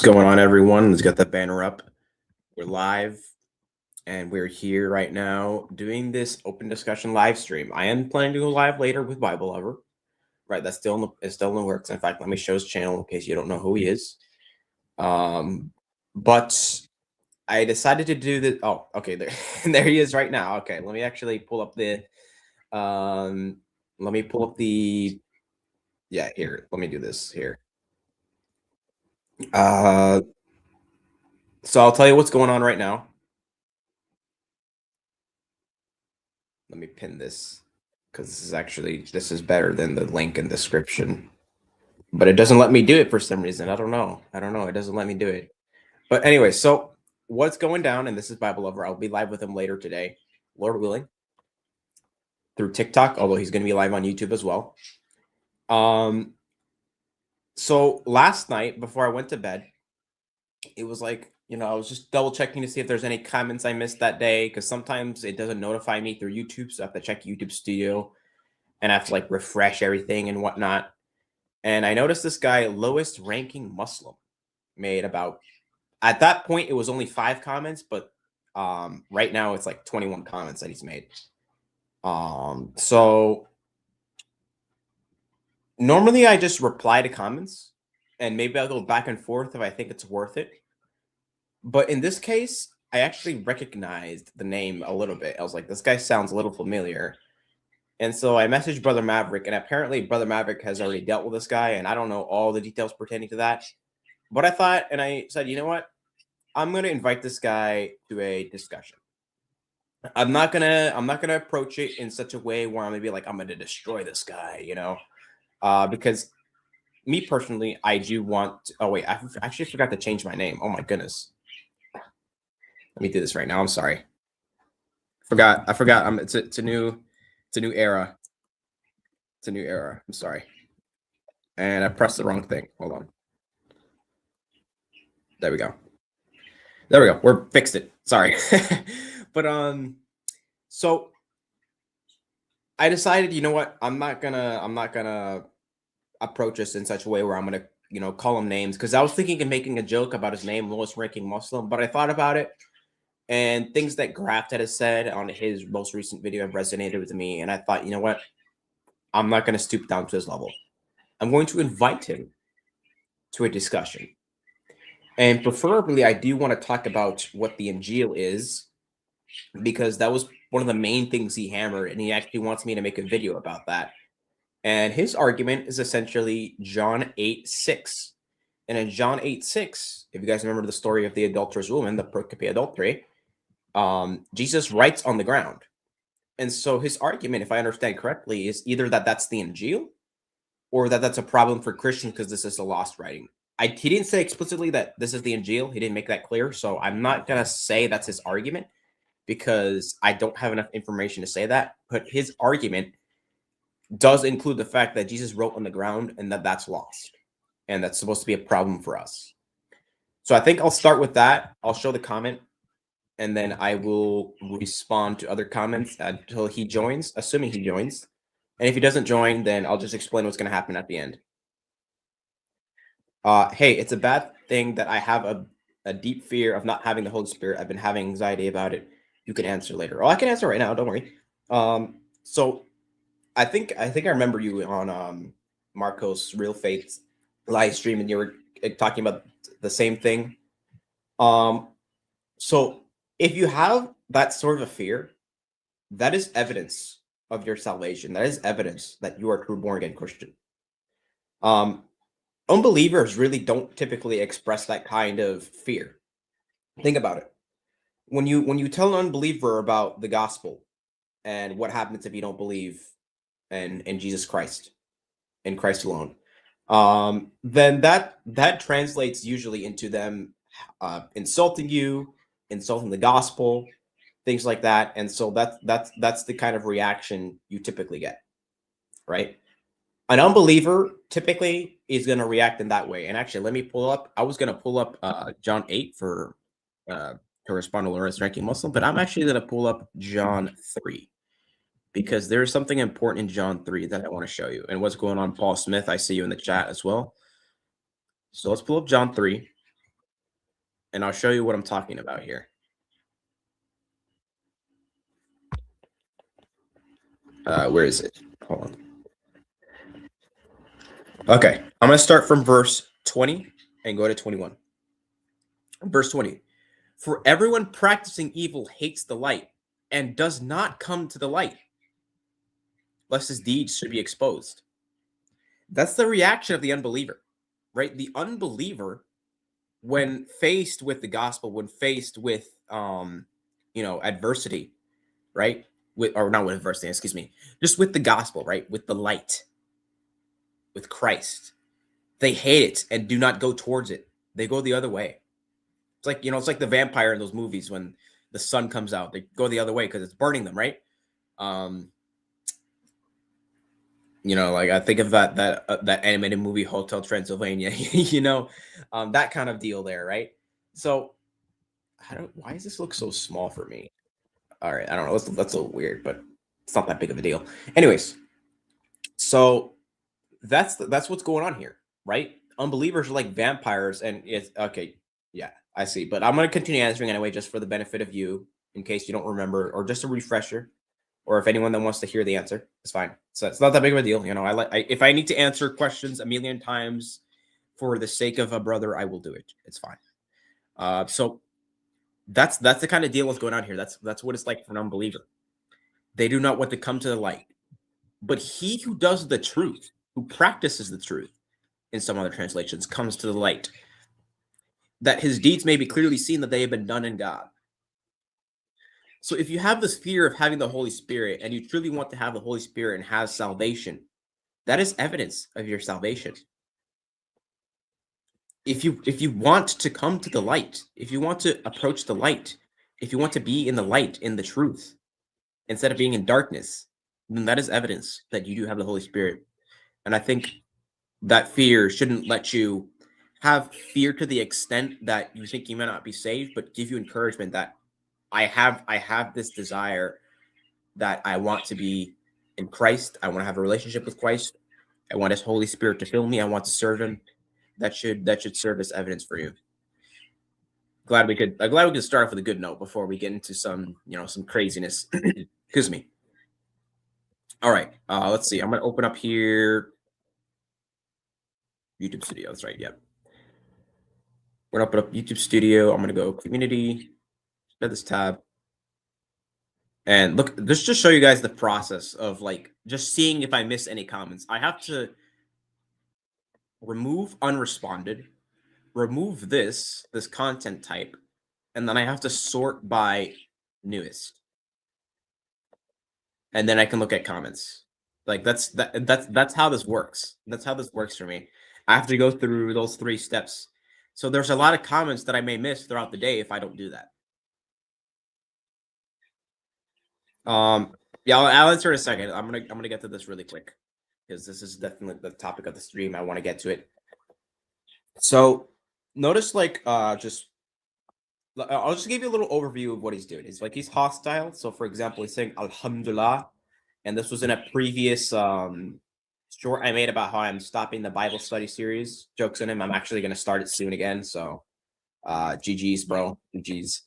What's going on, everyone? Let's get the banner up. We're live and we're here right now doing this open discussion live stream. I am planning to go live later with Bible Lover. Right, that's still it's still in the works. In fact, let me show his channel in case you don't know who he is. But I decided to do this. Oh, okay, there, there he is right now. Okay, let me actually pull up the. Let me pull up the. Yeah, here. Let me do this here. So I'll tell you what's going on right now. Let me pin this because this is better than the link in description. But it doesn't let me do it for some reason. I don't know. It doesn't let me do it. But anyway, so what's going down, and this is Bible Lover. I'll be live with him later today, Lord willing, through TikTok, although he's going to be live on YouTube as well. So last night before I went to bed, it was like, I was just double checking to see if there's any comments I missed that day, because sometimes it doesn't notify me through YouTube, so I have to check YouTube Studio and I have to like refresh everything and whatnot. And I noticed this guy, lowest ranking Muslim, made about, at that point it was only 5 comments, but right now it's like 21 comments that he's made. So normally I just reply to comments and maybe I'll go back and forth if I think it's worth it. But in this case, I actually recognized the name a little bit. I was like, this guy sounds a little familiar. And so I messaged Brother Maverick, and apparently Brother Maverick has already dealt with this guy, and I don't know all the details pertaining to that. But I thought, and I said, you know what? I'm going to invite this guy to a discussion. I'm not gonna approach it in such a way where I'm gonna be like, I'm gonna destroy this guy, because me personally, I do want. Oh wait, I actually forgot to change my name. Oh my goodness. Let me do this right now. I'm sorry. I forgot. It's a new era. It's a new era. I'm sorry. And I pressed the wrong thing. Hold on. There we go. We're fixed it. Sorry. But so I decided, you know what? I'm not gonna approach this in such a way where I'm gonna, call him names, because I was thinking of making a joke about his name, lowest ranking Muslim, but I thought about it, and things that Grafted has said on his most recent video have resonated with me, and I thought, you know what? I'm not gonna stoop down to his level. I'm going to invite him to a discussion. And preferably, I do want to talk about what the Injil is, because that was one of the main things he hammered, and he actually wants me to make a video about that. And his argument is essentially John 8:6. And in John 8:6, if you guys remember the story of the adulterous woman, the pericope adultery, Jesus writes on the ground. And so his argument, if I understand correctly, is either that that's the Injil, or that that's a problem for Christians because this is a lost writing. He didn't say explicitly that this is the Injil. He didn't make that clear. So I'm not going to say that's his argument, because I don't have enough information to say that. But his argument does include the fact that Jesus wrote on the ground and that that's lost. And that's supposed to be a problem for us. So I think I'll start with that. I'll show the comment, and then I will respond to other comments until he joins, assuming he joins. And if he doesn't join, then I'll just explain what's going to happen at the end. Hey, it's a bad thing that I have a deep fear of not having the Holy Spirit. I've been having anxiety about it. You can answer later. Oh, I can answer right now. Don't worry. So I think I remember you on Marcos Real Faith live stream, and you were talking about the same thing. So if you have that sort of a fear, that is evidence of your salvation. That is evidence that you are a true born again Christian. Unbelievers really don't typically express that kind of fear. Think about it. When you tell an unbeliever about the gospel and what happens if you don't believe in Jesus Christ, in Christ alone, then that translates usually into them insulting you, insulting the gospel, things like that. And so that's the kind of reaction you typically get, right? An unbeliever typically is going to react in that way. And actually, let me pull up. I was going to pull up John 8 for to respond to lowest ranking Muslim, but I'm actually going to pull up John 3, because there's something important in John 3 that I want to show you. And what's going on, Paul Smith? I see you in the chat as well. So let's pull up John 3. and I'll show you what I'm talking about here. Where is it? Hold on. Okay, I'm going to start from verse 20 and go to 21. Verse 20. For everyone practicing evil hates the light and does not come to the light, lest his deeds should be exposed. That's the reaction of the unbeliever, right? The unbeliever, when faced with the gospel, when faced with adversity, right? Or not with adversity, excuse me, just with the gospel, right? With the light, with Christ. They hate it and do not go towards it. They go the other way. It's like, it's like the vampire in those movies when the sun comes out. They go the other way because it's burning them, right? Like I think of that animated movie Hotel Transylvania, that kind of deal there, right? So why does this look so small for me? All right, I don't know. That's a little weird, but it's not that big of a deal. Anyways, so that's what's going on here, right? Unbelievers are like vampires, and it's okay. Yeah, I see. But I'm gonna continue answering anyway, just for the benefit of you, in case you don't remember, or just a refresher, or if anyone that wants to hear the answer, it's fine. So it's not that big of a deal, if I need to answer questions a million times for the sake of a brother, I will do it. It's fine. So that's the kind of deal that's going on here. That's what it's like for an unbeliever. They do not want to come to the light, but he who does the truth, who practices the truth, in some other translations, comes to the light, that his deeds may be clearly seen that they have been done in God. So if you have this fear of having the Holy Spirit and you truly want to have the Holy Spirit and have salvation, that is evidence of your salvation. If you want to come to the light, if you want to approach the light, if you want to be in the light, in the truth, instead of being in darkness, then that is evidence that you do have the Holy Spirit. And I think that fear shouldn't let you have fear to the extent that you think you may not be saved, but give you encouragement that I have this desire that I want to be in Christ. I want to have a relationship with Christ. I want his Holy Spirit to fill me. I want to serve him. That should serve as evidence for you. I'm glad we could start off with a good note before we get into some craziness. Excuse me. All right. Let's see. I'm gonna open up here. YouTube Studio. That's right. Yep. We're gonna open up YouTube Studio. I'm gonna go community. Hit this tab. And look, just to show you guys the process of just seeing if I miss any comments. I have to remove unresponded, remove this content type, and then I have to sort by newest. And then I can look at comments. That's how this works. That's how this works for me. I have to go through those 3 steps. So there's a lot of comments that I may miss throughout the day if I don't do that. Yeah, I'll answer in a second. I'm gonna get to this really quick because this is definitely the topic of the stream. I want to get to it. So notice I'll just give you a little overview of what he's doing. He's hostile. So for example, he's saying Alhamdulillah, and this was in a previous short I made about how I'm stopping the Bible study series. Jokes on him. I'm actually gonna start it soon again. So GG's, bro. GG's.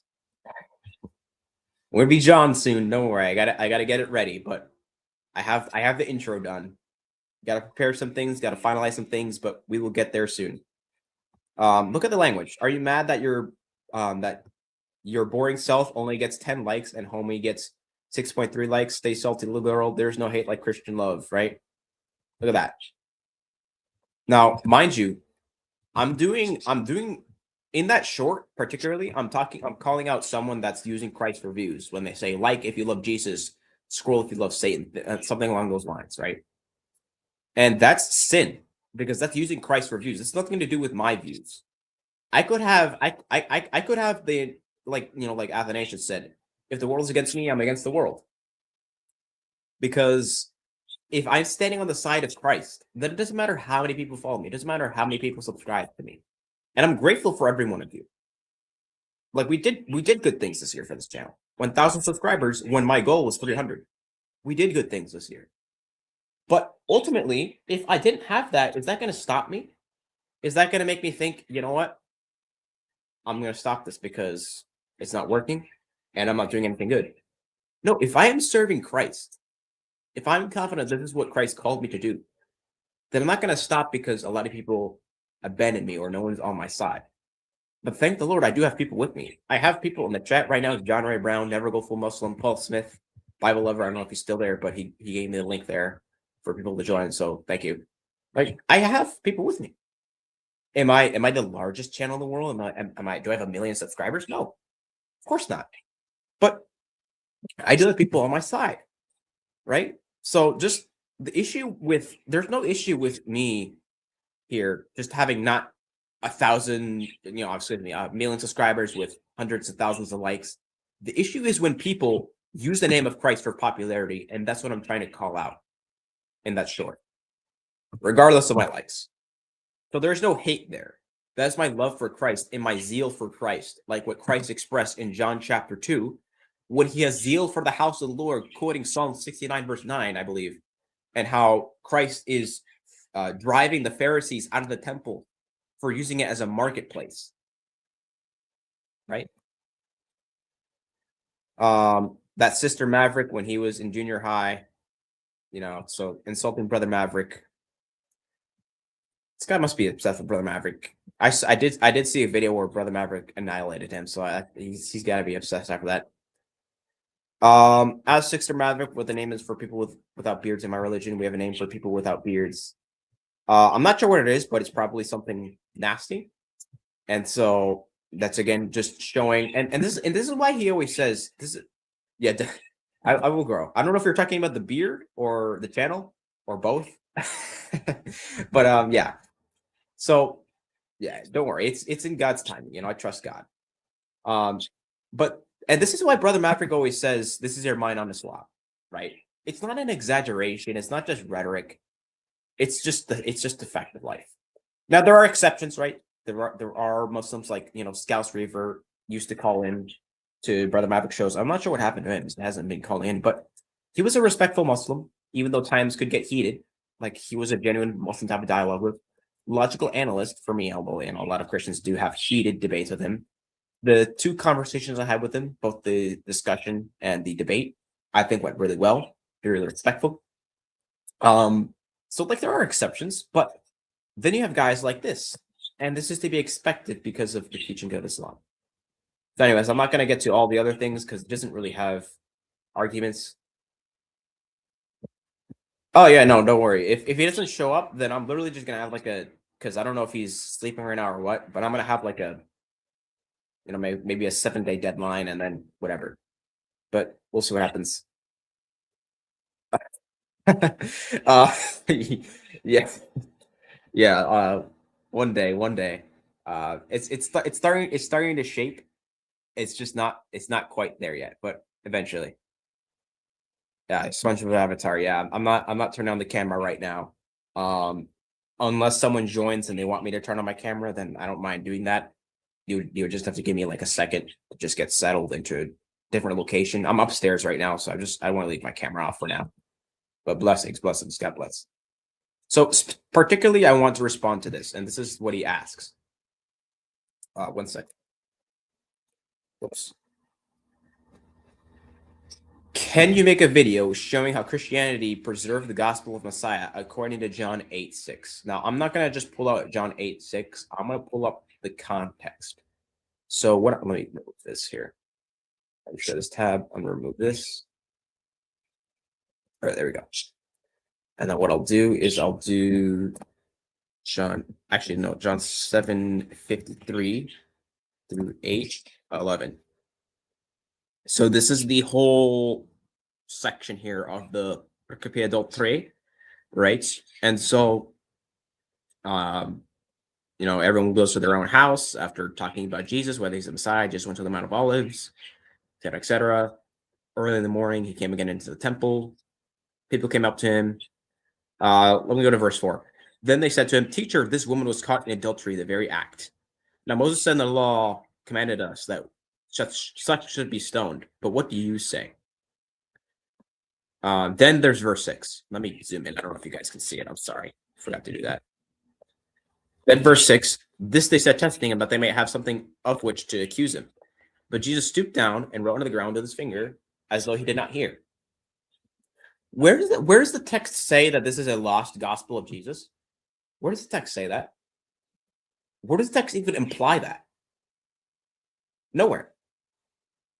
We're gonna be John soon. Don't worry. I gotta get it ready, but I have the intro done. Gotta prepare some things, gotta finalize some things, but we will get there soon. Look at the language. Are you mad that your boring self only gets 10 likes and homie gets 6.3 likes? Stay salty, little girl. There's no hate like Christian love, right? Look at that. Now, mind you, I'm doing in that short particularly, I'm calling out someone that's using Christ for views when they say like if you love Jesus, scroll if you love Satan, something along those lines, right? And that's sin because that's using Christ for views. It's nothing to do with my views. I could have the like Athanasius said, if the world is against me, I'm against the world. Because if I'm standing on the side of Christ, then it doesn't matter how many people follow me. It doesn't matter how many people subscribe to me. And I'm grateful for every one of you. Like we did good things this year for this channel. 1,000 subscribers when my goal was 300. We did good things this year. But ultimately, if I didn't have that, is that going to stop me? Is that going to make me think, you know what? I'm going to stop this because it's not working and I'm not doing anything good. No, if I am serving Christ, if I'm confident this is what Christ called me to do, then I'm not going to stop because a lot of people abandon me or no one's on my side. But thank the Lord, I do have people with me. I have people in the chat right now. John Ray Brown, Never Go Full Muslim, Paul Smith, Bible Lover. I don't know if he's still there, but he gave me the link there for people to join. So thank you. Like, I have people with me. Am I the largest channel in the world? Do I have 1 million subscribers? No, of course not. But I do have people on my side, right? So just there's no issue with me here just having not 1,000, excuse me, 1 million subscribers with hundreds of thousands of likes. The issue is when people use the name of Christ for popularity, and that's what I'm trying to call out in that short, regardless of my likes. So there's no hate there. That's my love for Christ and my zeal for Christ, like what Christ expressed in John chapter 2, when he has zeal for the house of the Lord, quoting Psalm 69, verse 9, I believe, and how Christ is driving the Pharisees out of the temple for using it as a marketplace, right? That Sister Maverick, when he was in junior high, so insulting Brother Maverick. This guy must be obsessed with Brother Maverick. I did see a video where Brother Maverick annihilated him, so he's got to be obsessed after that. As Sister Maverick, what the name is for people without beards in my religion, we have a name for people without beards. I'm not sure what it is, but it's probably something nasty. And so that's again just showing, and this is why he always says this. I will grow. I don't know if you're talking about the beard or the channel or both, but yeah. So yeah, don't worry. It's in God's timing. I trust God. And this is why Brother Maverick always says, "This is your mind on Islam," right? It's not an exaggeration. It's not just rhetoric. It's just the fact of life. Now there are exceptions, right? There are Muslims like Scouse Reaver used to call in to Brother Maverick shows. I'm not sure what happened to him. He hasn't been called in, but he was a respectful Muslim, even though times could get heated. Like he was a genuine Muslim type of dialogue with. Logical analyst for me, although a lot of Christians do have heated debates with him. The 2 conversations I had with him, both the discussion and the debate, I think went really well, very respectful. So like there are exceptions, but then you have guys like this, and this is to be expected because of the teaching of Islam. So anyways, I'm not going to get to all the other things because it doesn't really have arguments. Oh yeah, no, don't worry. If he doesn't show up, then I'm literally just going to have because I don't know if he's sleeping right now or what, but I'm going to have maybe a 7-day deadline and then whatever. But we'll see what happens. Yeah. Yeah, one day. It's starting to shape. It's not quite there yet, but eventually. Yeah, SpongeBob Avatar. Yeah, I'm not turning on the camera right now. Unless someone joins and they want me to turn on my camera, then I don't mind doing that. You would just have to give me like a second to just get settled into a different location. I'm upstairs right now, so I want to leave my camera off for now. But blessings, God bless. So particularly, I want to respond to this, and this is what he asks. 1 second. Whoops. Can you make a video showing how Christianity preserved the gospel of Messiah according to John 8:6? Now, I'm not going to just pull out John 8:6. I'm going to pull up the context. So let me remove this here. I'm sure this tab. I'm going to remove this. All right, there we go. And then what I'll do is I'll do John 7:53 through 8:11. So this is the whole section here of the Principia Adulterae, right? And so, everyone goes to their own house after talking about Jesus, whether he's the Messiah, just went to the Mount of Olives, et cetera, et cetera. Early in the morning, he came again into the temple. People came up to him. Let me go to verse 4. Then they said to him, "Teacher, this woman was caught in adultery, the very act. Now Moses said in the law commanded us that such should be stoned. But what do you say?" Then there's verse 6. Let me zoom in. I don't know if you guys can see it. I'm sorry. Forgot to do that. Then verse 6. This they said, testing him, that they may have something of which to accuse him. But Jesus stooped down and wrote on the ground with his finger, as though he did not hear. Where does the text say that this is a lost gospel of Jesus? Where does the text say that? Where does the text even imply that? Nowhere.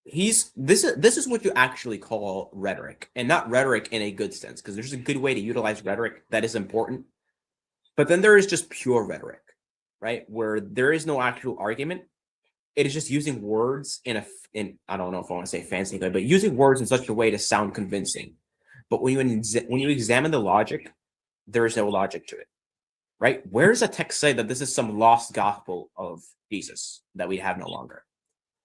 This is what you actually call rhetoric, and not rhetoric in a good sense, because there's a good way to utilize rhetoric that is important. But then there is just pure rhetoric, right? Where there is no actual argument. It is just using words in I don't know if I want to say fancy way, but using words in such a way to sound convincing. But when you examine the logic, there is no logic to it, right? Where does the text say that this is some lost gospel of Jesus that we have no longer?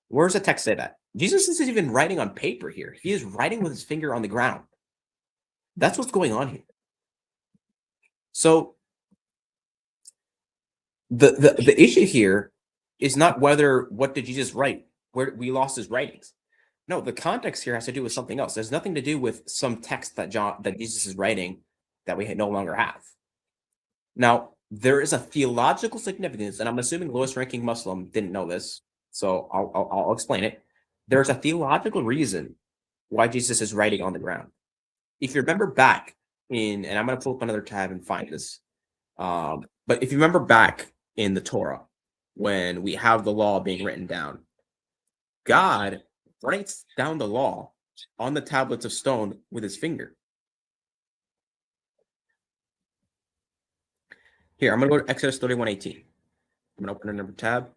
Where does the text say that? Jesus isn't even writing on paper here. He is writing with his finger on the ground. That's what's going on here. So the issue here is not what did Jesus write, where we lost his writings. No, the context here has to do with something else. There's nothing to do with some text that Jesus is writing that we no longer have. Now, there is a theological significance, and I'm assuming lowest ranking Muslim didn't know this, so I'll explain it. There's a theological reason why Jesus is writing on the ground. If you remember back and I'm going to pull up another tab and find this, but if you remember back in the Torah, when we have the law being written down, God writes down the law on the tablets of stone with his finger. Here, I'm going to go to Exodus 31:18. I'm going to open another tab.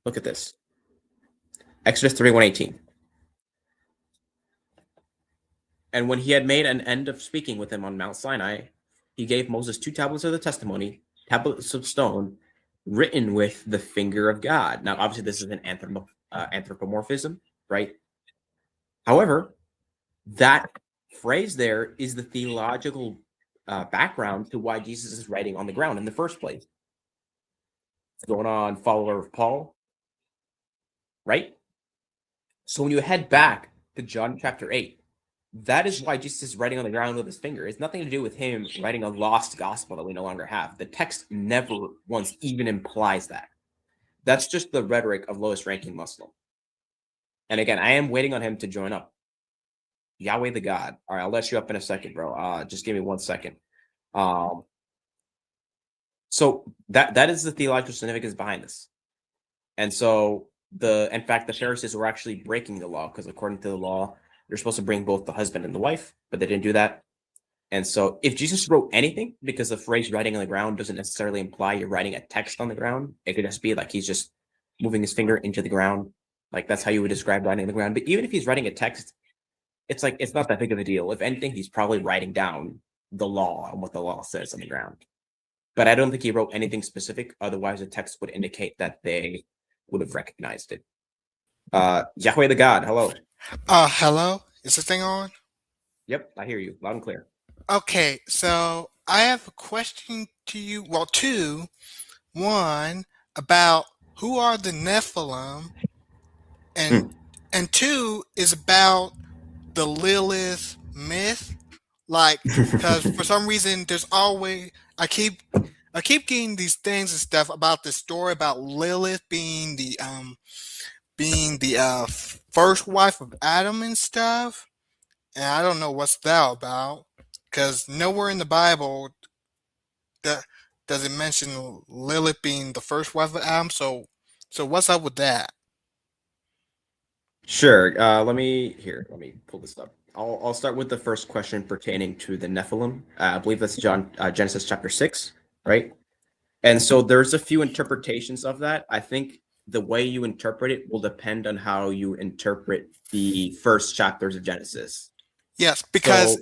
Look at this. Exodus 31:18. And when he had made an end of speaking with him on Mount Sinai, he gave Moses 2 tablets of the testimony, tablets of stone, written with the finger of God. Now, obviously, this is an anthropomorphism, right? However, that phrase there is the theological background to why Jesus is writing on the ground in the first place. Going on, follower of Paul, right? So when you head back to John chapter 8, that is why Jesus is writing on the ground with his finger. It's nothing to do with him writing a lost gospel that we no longer have. The text never once even implies that. That's just the rhetoric of lowest ranking Muslim. And again, I am waiting on him to join up. Yahweh the God. All right, I'll let you up in a second, bro. Just give me 1 second. So that is the theological significance behind this. And so in fact, the Pharisees were actually breaking the law, because according to the law, they're supposed to bring both the husband and the wife, but they didn't do that. And so if Jesus wrote anything, because the phrase writing on the ground doesn't necessarily imply you're writing a text on the ground, it could just be like he's just moving his finger into the ground. Like that's how you would describe writing on the ground. But even if he's writing a text, it's like it's not that big of a deal. If anything, he's probably writing down the law and what the law says on the ground. But I don't think he wrote anything specific. Otherwise, the text would indicate that they would have recognized it. Yahweh the God, hello. Hello? Is this thing on? Yep, I hear you loud and clear. Okay, so I have a question to you. Well, two. One, about who are the Nephilim, and two is about the Lilith myth. Like, because for some reason, there's always I keep getting these things and stuff about the story about Lilith being the first wife of Adam and stuff. And I don't know what's that about, because nowhere in the Bible that does it mention Lilith being the first wife of Adam. So what's up with that? Sure. Let me pull this up. I'll start with the first question pertaining to the Nephilim. I believe that's Genesis chapter 6, right? And so there's a few interpretations of that. I think the way you interpret it will depend on how you interpret the first chapters of Genesis. Yes, because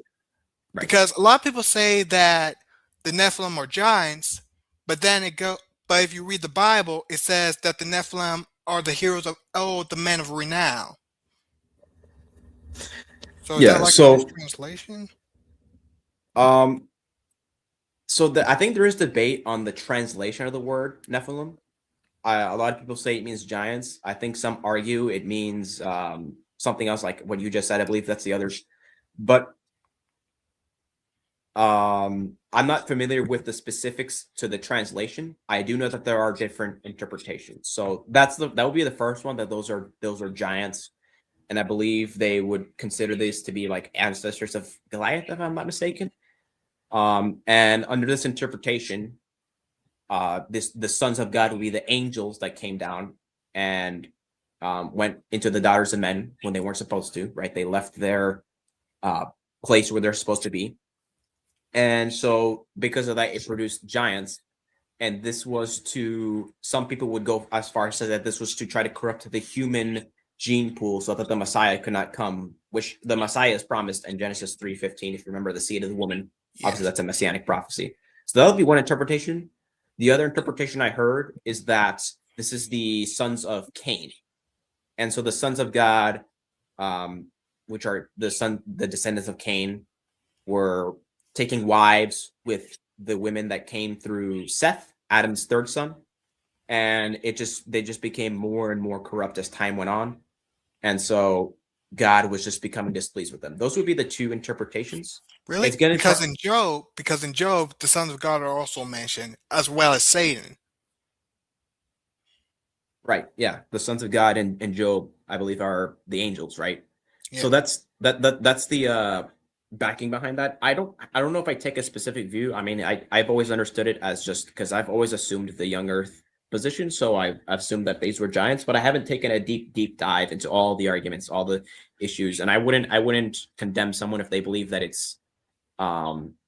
a lot of people say that the Nephilim are giants, but then but if you read the Bible, it says that the Nephilim are the heroes of the men of renown. So is that like a mistranslation? I think there is debate on the translation of the word Nephilim. A lot of people say it means giants. I think some argue it means something else, like what you just said. I believe that's the others. But I'm not familiar with the specifics to the translation. I do know that there are different interpretations. So that would be the first one, that those are giants, and I believe they would consider this to be like ancestors of Goliath, if I'm not mistaken. And under this interpretation, the sons of God would be the angels that came down and went into the daughters of men when they weren't supposed to. Right? They left their place where they're supposed to be. And so because of that, it produced giants. And this was to, some people would go as far as say that this was to try to corrupt the human gene pool so that the Messiah could not come, which the Messiah is promised in Genesis 3:15. If you remember, the seed of the woman, obviously that's a messianic prophecy. So that would be one interpretation. The other interpretation I heard is that this is the sons of Cain. And so the sons of God, which are the descendants of Cain, were taking wives with the women that came through Seth, Adam's third son, and they just became more and more corrupt as time went on, and so God was just becoming displeased with them. Those would be the two interpretations. Really? It's gonna Because in Job, the sons of God are also mentioned, as well as Satan. right, yeah, the sons of God and Job, I believe, are the angels, right? Yeah. So that's the backing behind that. I don't know if I take a specific view. I mean, I've always understood it as just because I've always assumed the young Earth position, so I've assumed that these were giants, but I haven't taken a deep dive into all the arguments, all the issues, and I wouldn't condemn someone if they believe that it's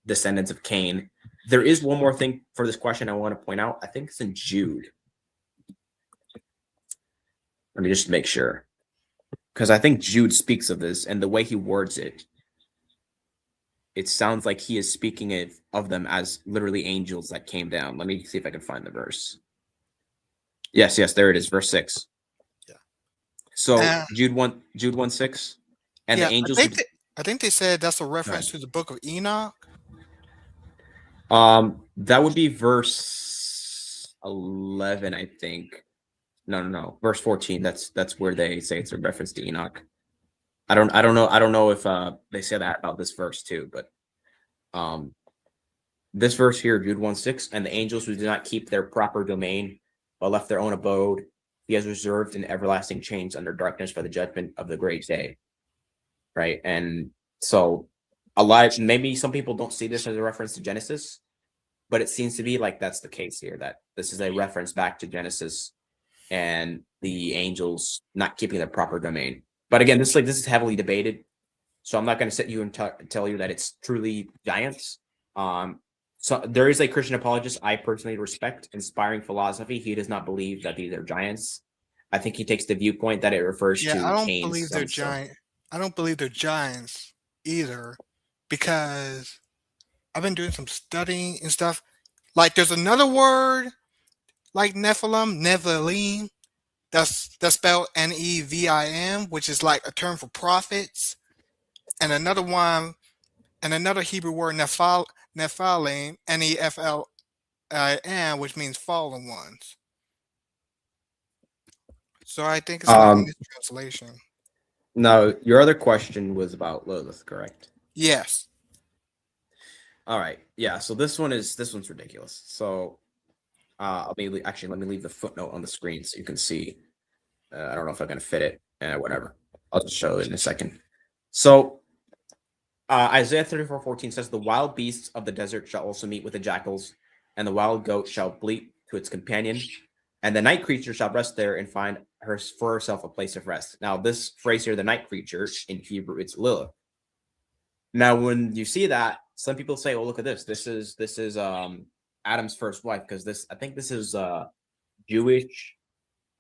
descendants of Cain. There is one more thing for this question I want to point out. I think it's in Jude. Let me just make sure, because I think Jude speaks of this, and the way he words it, it sounds like he is speaking of them as literally angels that came down. Let me see if I can find the verse. Yes, there it is, verse 6. Yeah. So Jude 1:6, and yeah, the angels. I think they said that's a reference to the book of Enoch. That would be verse 11, I think. No, verse 14. That's where they say it's a reference to Enoch. I don't know if they say that about this verse too, but this verse here, Jude 1:6, and the angels who did not keep their proper domain but left their own abode, he has reserved in everlasting chains under darkness for the judgment of the great day. Right, and so maybe some people don't see this as a reference to Genesis, but it seems to be like that's the case here, that this is a reference back to Genesis and the angels not keeping their proper domain. But again, this is heavily debated, so I'm not going to sit you and tell you that it's truly giants. So there is a Christian apologist I personally respect, Inspiring Philosophy. He does not believe that these are giants. I think he takes the viewpoint that it refers to I don't Cain's believe they're giant. I don't believe they're giants either, because I've been doing some studying and stuff. Like, there's another word like Nephilim, that's spelled Nevim, which is like a term for prophets, and another Hebrew word, Nephilim, Nephilim, which means fallen ones. So I think it's like a mistranslation. No, your other question was about Lilith, correct? Yes. All right. Yeah. So this one's ridiculous. So let me leave the footnote on the screen so you can see. I don't know if I'm gonna fit it. Whatever. I'll just show it in a second. So Isaiah 34:14 says, "The wild beasts of the desert shall also meet with the jackals, and the wild goat shall bleat to its companion, and the night creature shall rest there and find for herself a place of rest." Now, this phrase here, the night creature, in Hebrew, it's Lilith. Now, when you see that, some people say, "Oh, look at this. This is Adam's first wife," because I think this is Jewish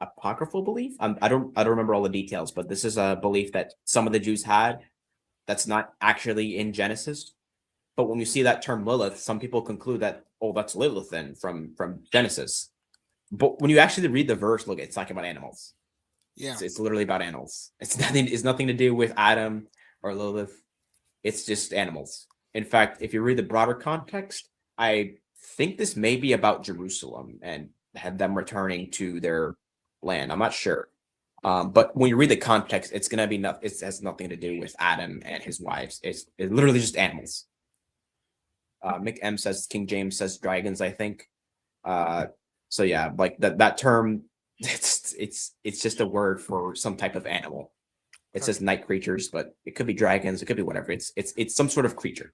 apocryphal belief. I don't remember all the details, but this is a belief that some of the Jews had that's not actually in Genesis. But when you see that term Lilith, some people conclude that, oh, that's Lilith then from Genesis. But when you actually read the verse, look, it's talking about animals. Yeah, it's literally about animals. It's nothing to do with Adam or Lilith. It's just animals. In fact, if you read the broader context, I think this may be about Jerusalem and had them returning to their land. I'm not sure. But when you read the context, it's going to be it has nothing to do with Adam and his wives. It's literally just animals. Mick M says King James says dragons, I think. So yeah, like that term, it's just a word for some type of animal. It says night creatures, but it could be dragons, it could be whatever. It's some sort of creature.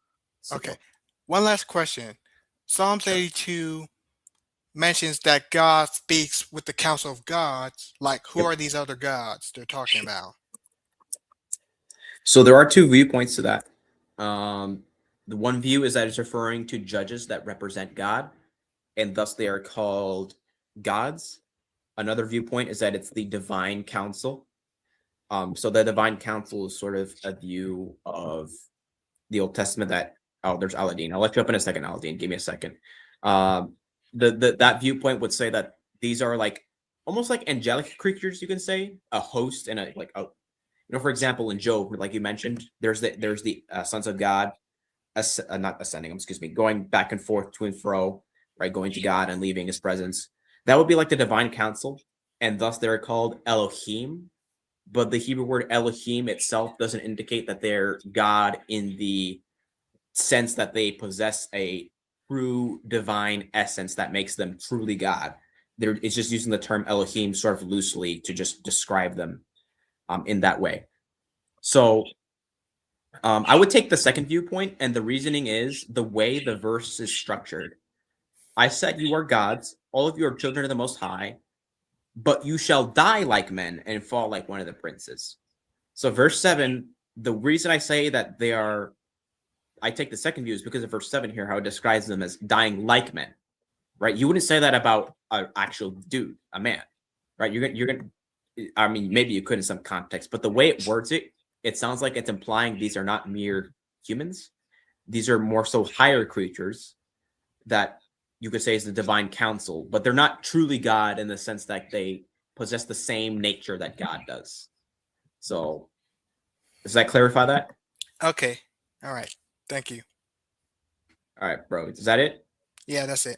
Okay. One last question. Psalms 82 mentions that God speaks with the council of gods. Like, who are these other gods they're talking about? So there are two viewpoints to that. The one view is that it's referring to judges that represent God, and thus they are called gods. Another viewpoint is that it's the divine council. So the divine council is sort of a view of the Old Testament that, oh, there's Aladdin. I'll let you up in a second, Aladdin. Give me a second. That viewpoint would say that these are like almost like angelic creatures, you can say, a host and a like a, for example, in Job, like you mentioned, there's the sons of God, not ascending, excuse me, going back and forth to and fro, right, going to God and leaving His presence. That would be like the divine council, and thus they're called Elohim. But the Hebrew word Elohim itself doesn't indicate that they're God in the sense that they possess a true divine essence that makes them truly God. It's just using the term Elohim sort of loosely to just describe them in that way. So I would take the second viewpoint, and the reasoning is the way the verse is structured. I said you are gods, all of you are children of the Most High, but you shall die like men and fall like one of the princes. So verse 7, the reason I say that they are, I take the second view is because of verse 7 here, how it describes them as dying like men, right? You wouldn't say that about an actual dude, a man, right? You're gonna, I mean, maybe you could in some context, but the way it words it, it sounds like it's implying these are not mere humans. These are more so higher creatures that you could say is the divine council, but they're not truly God in the sense that they possess the same nature that God does. So does that clarify that? Okay. All right. Thank you. All right, bro. Is that it? Yeah, that's it.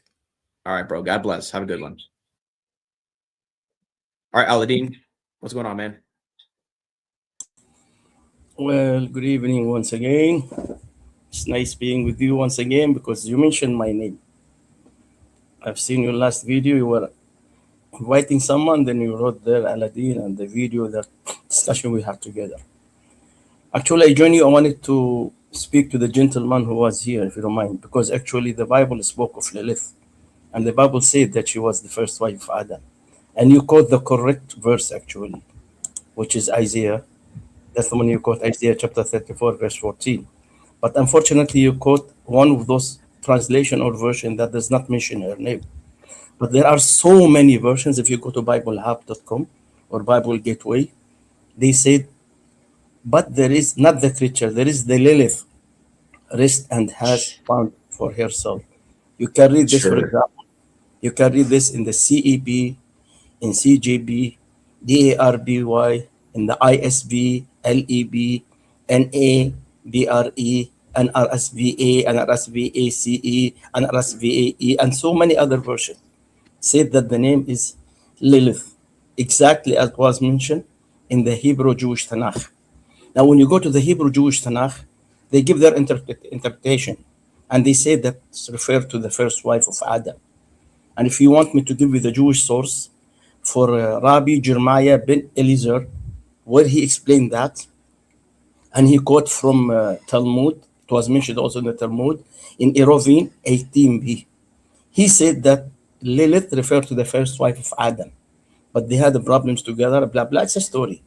All right, bro. God bless. Have a good one. All right, Aladdin, what's going on, man? Well, good evening once again. It's nice being with you once again because you mentioned my name. I've seen your last video. You were inviting someone, then you wrote there Aladdin and the video, that discussion we had together. Actually, I joined you. I wanted to speak to the gentleman who was here, if you don't mind, because actually the Bible spoke of Lilith, and the Bible said that she was the first wife of Adam. And you quote the correct verse, actually, which is Isaiah. That's the one you quote, Isaiah chapter 34, verse 14. But unfortunately, you quote one of those translation or version that does not mention her name. But there are so many versions. If you go to BibleHub.com or Bible Gateway, they said, but there is not the creature, there is the Lilith, rest and has found for herself. You can read this, for example. You can read this in the CEB, in CJB, DARBY, in the ISB, LEB, NABRE, NRSVA, NRSVACE, NRSVAE, and so many other versions said that the name is Lilith, exactly as was mentioned in the Hebrew Jewish Tanakh. Now, when you go to the Hebrew Jewish Tanakh, they give their interpretation, and they say that it's referred to the first wife of Adam. And if you want me to give you the Jewish source for Rabbi Jeremiah ben Eliezer, where he explained that, and he quote from Talmud, it was mentioned also in the Talmud, in Eruvin 18b. He said that Lilith referred to the first wife of Adam, but they had the problems together, blah, blah. It's a story.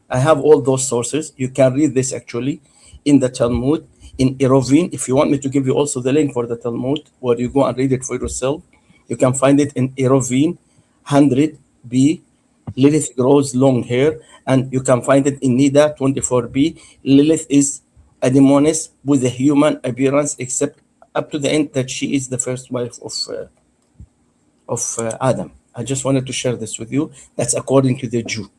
I have all those sources. You can read this actually in the Talmud, in Eruvin. If you want me to give you also the link for the Talmud, where you go and read it for yourself, you can find it in Eruvin 100b. Lilith grows long hair, and you can find it in Nida 24b. Lilith is a demoness with a human appearance, except up to the end that she is the first wife of Adam. I just wanted to share this with you. That's according to the Jew.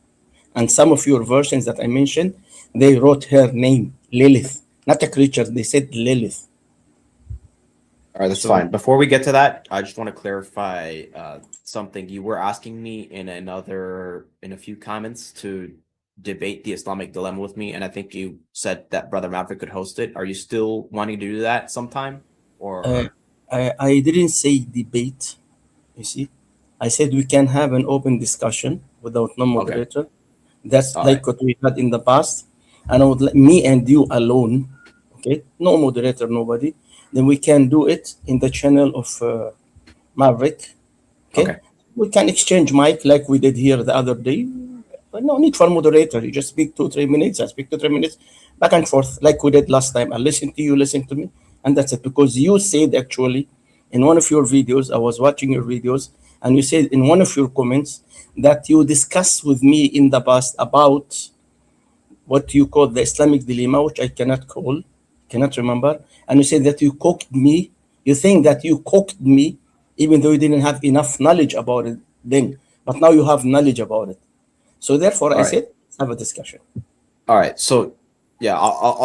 And some of your versions that I mentioned, they wrote her name, Lilith, not a creature. They said Lilith. All right, that's fine. Before we get to that, I just want to clarify something. You were asking me in a few comments to debate the Islamic dilemma with me, and I think you said that Brother Maverick could host it. Are you still wanting to do that sometime? or I didn't say debate. You see, I said we can have an open discussion without no okay, moderator. That's all right, like what we had in the past. And I would let me and you alone, okay? No moderator, nobody. Then we can do it in the channel of Maverick, okay? okay, We can exchange mic like we did here the other day. But no need for moderator. You just speak 2 3 minutes. I speak 2 3 minutes, back and forth like we did last time. I listen to you, listen to me, and that's it. Because you said actually in one of your videos, I was watching your videos, and you said in one of your comments that you discussed with me in the past about what you call the Islamic dilemma, which I cannot remember. And you said that you cooked me. You think that you cooked me, even though you didn't have enough knowledge about it then. But now you have knowledge about it. So therefore, all I right, said, let's have a discussion. all right. So yeah,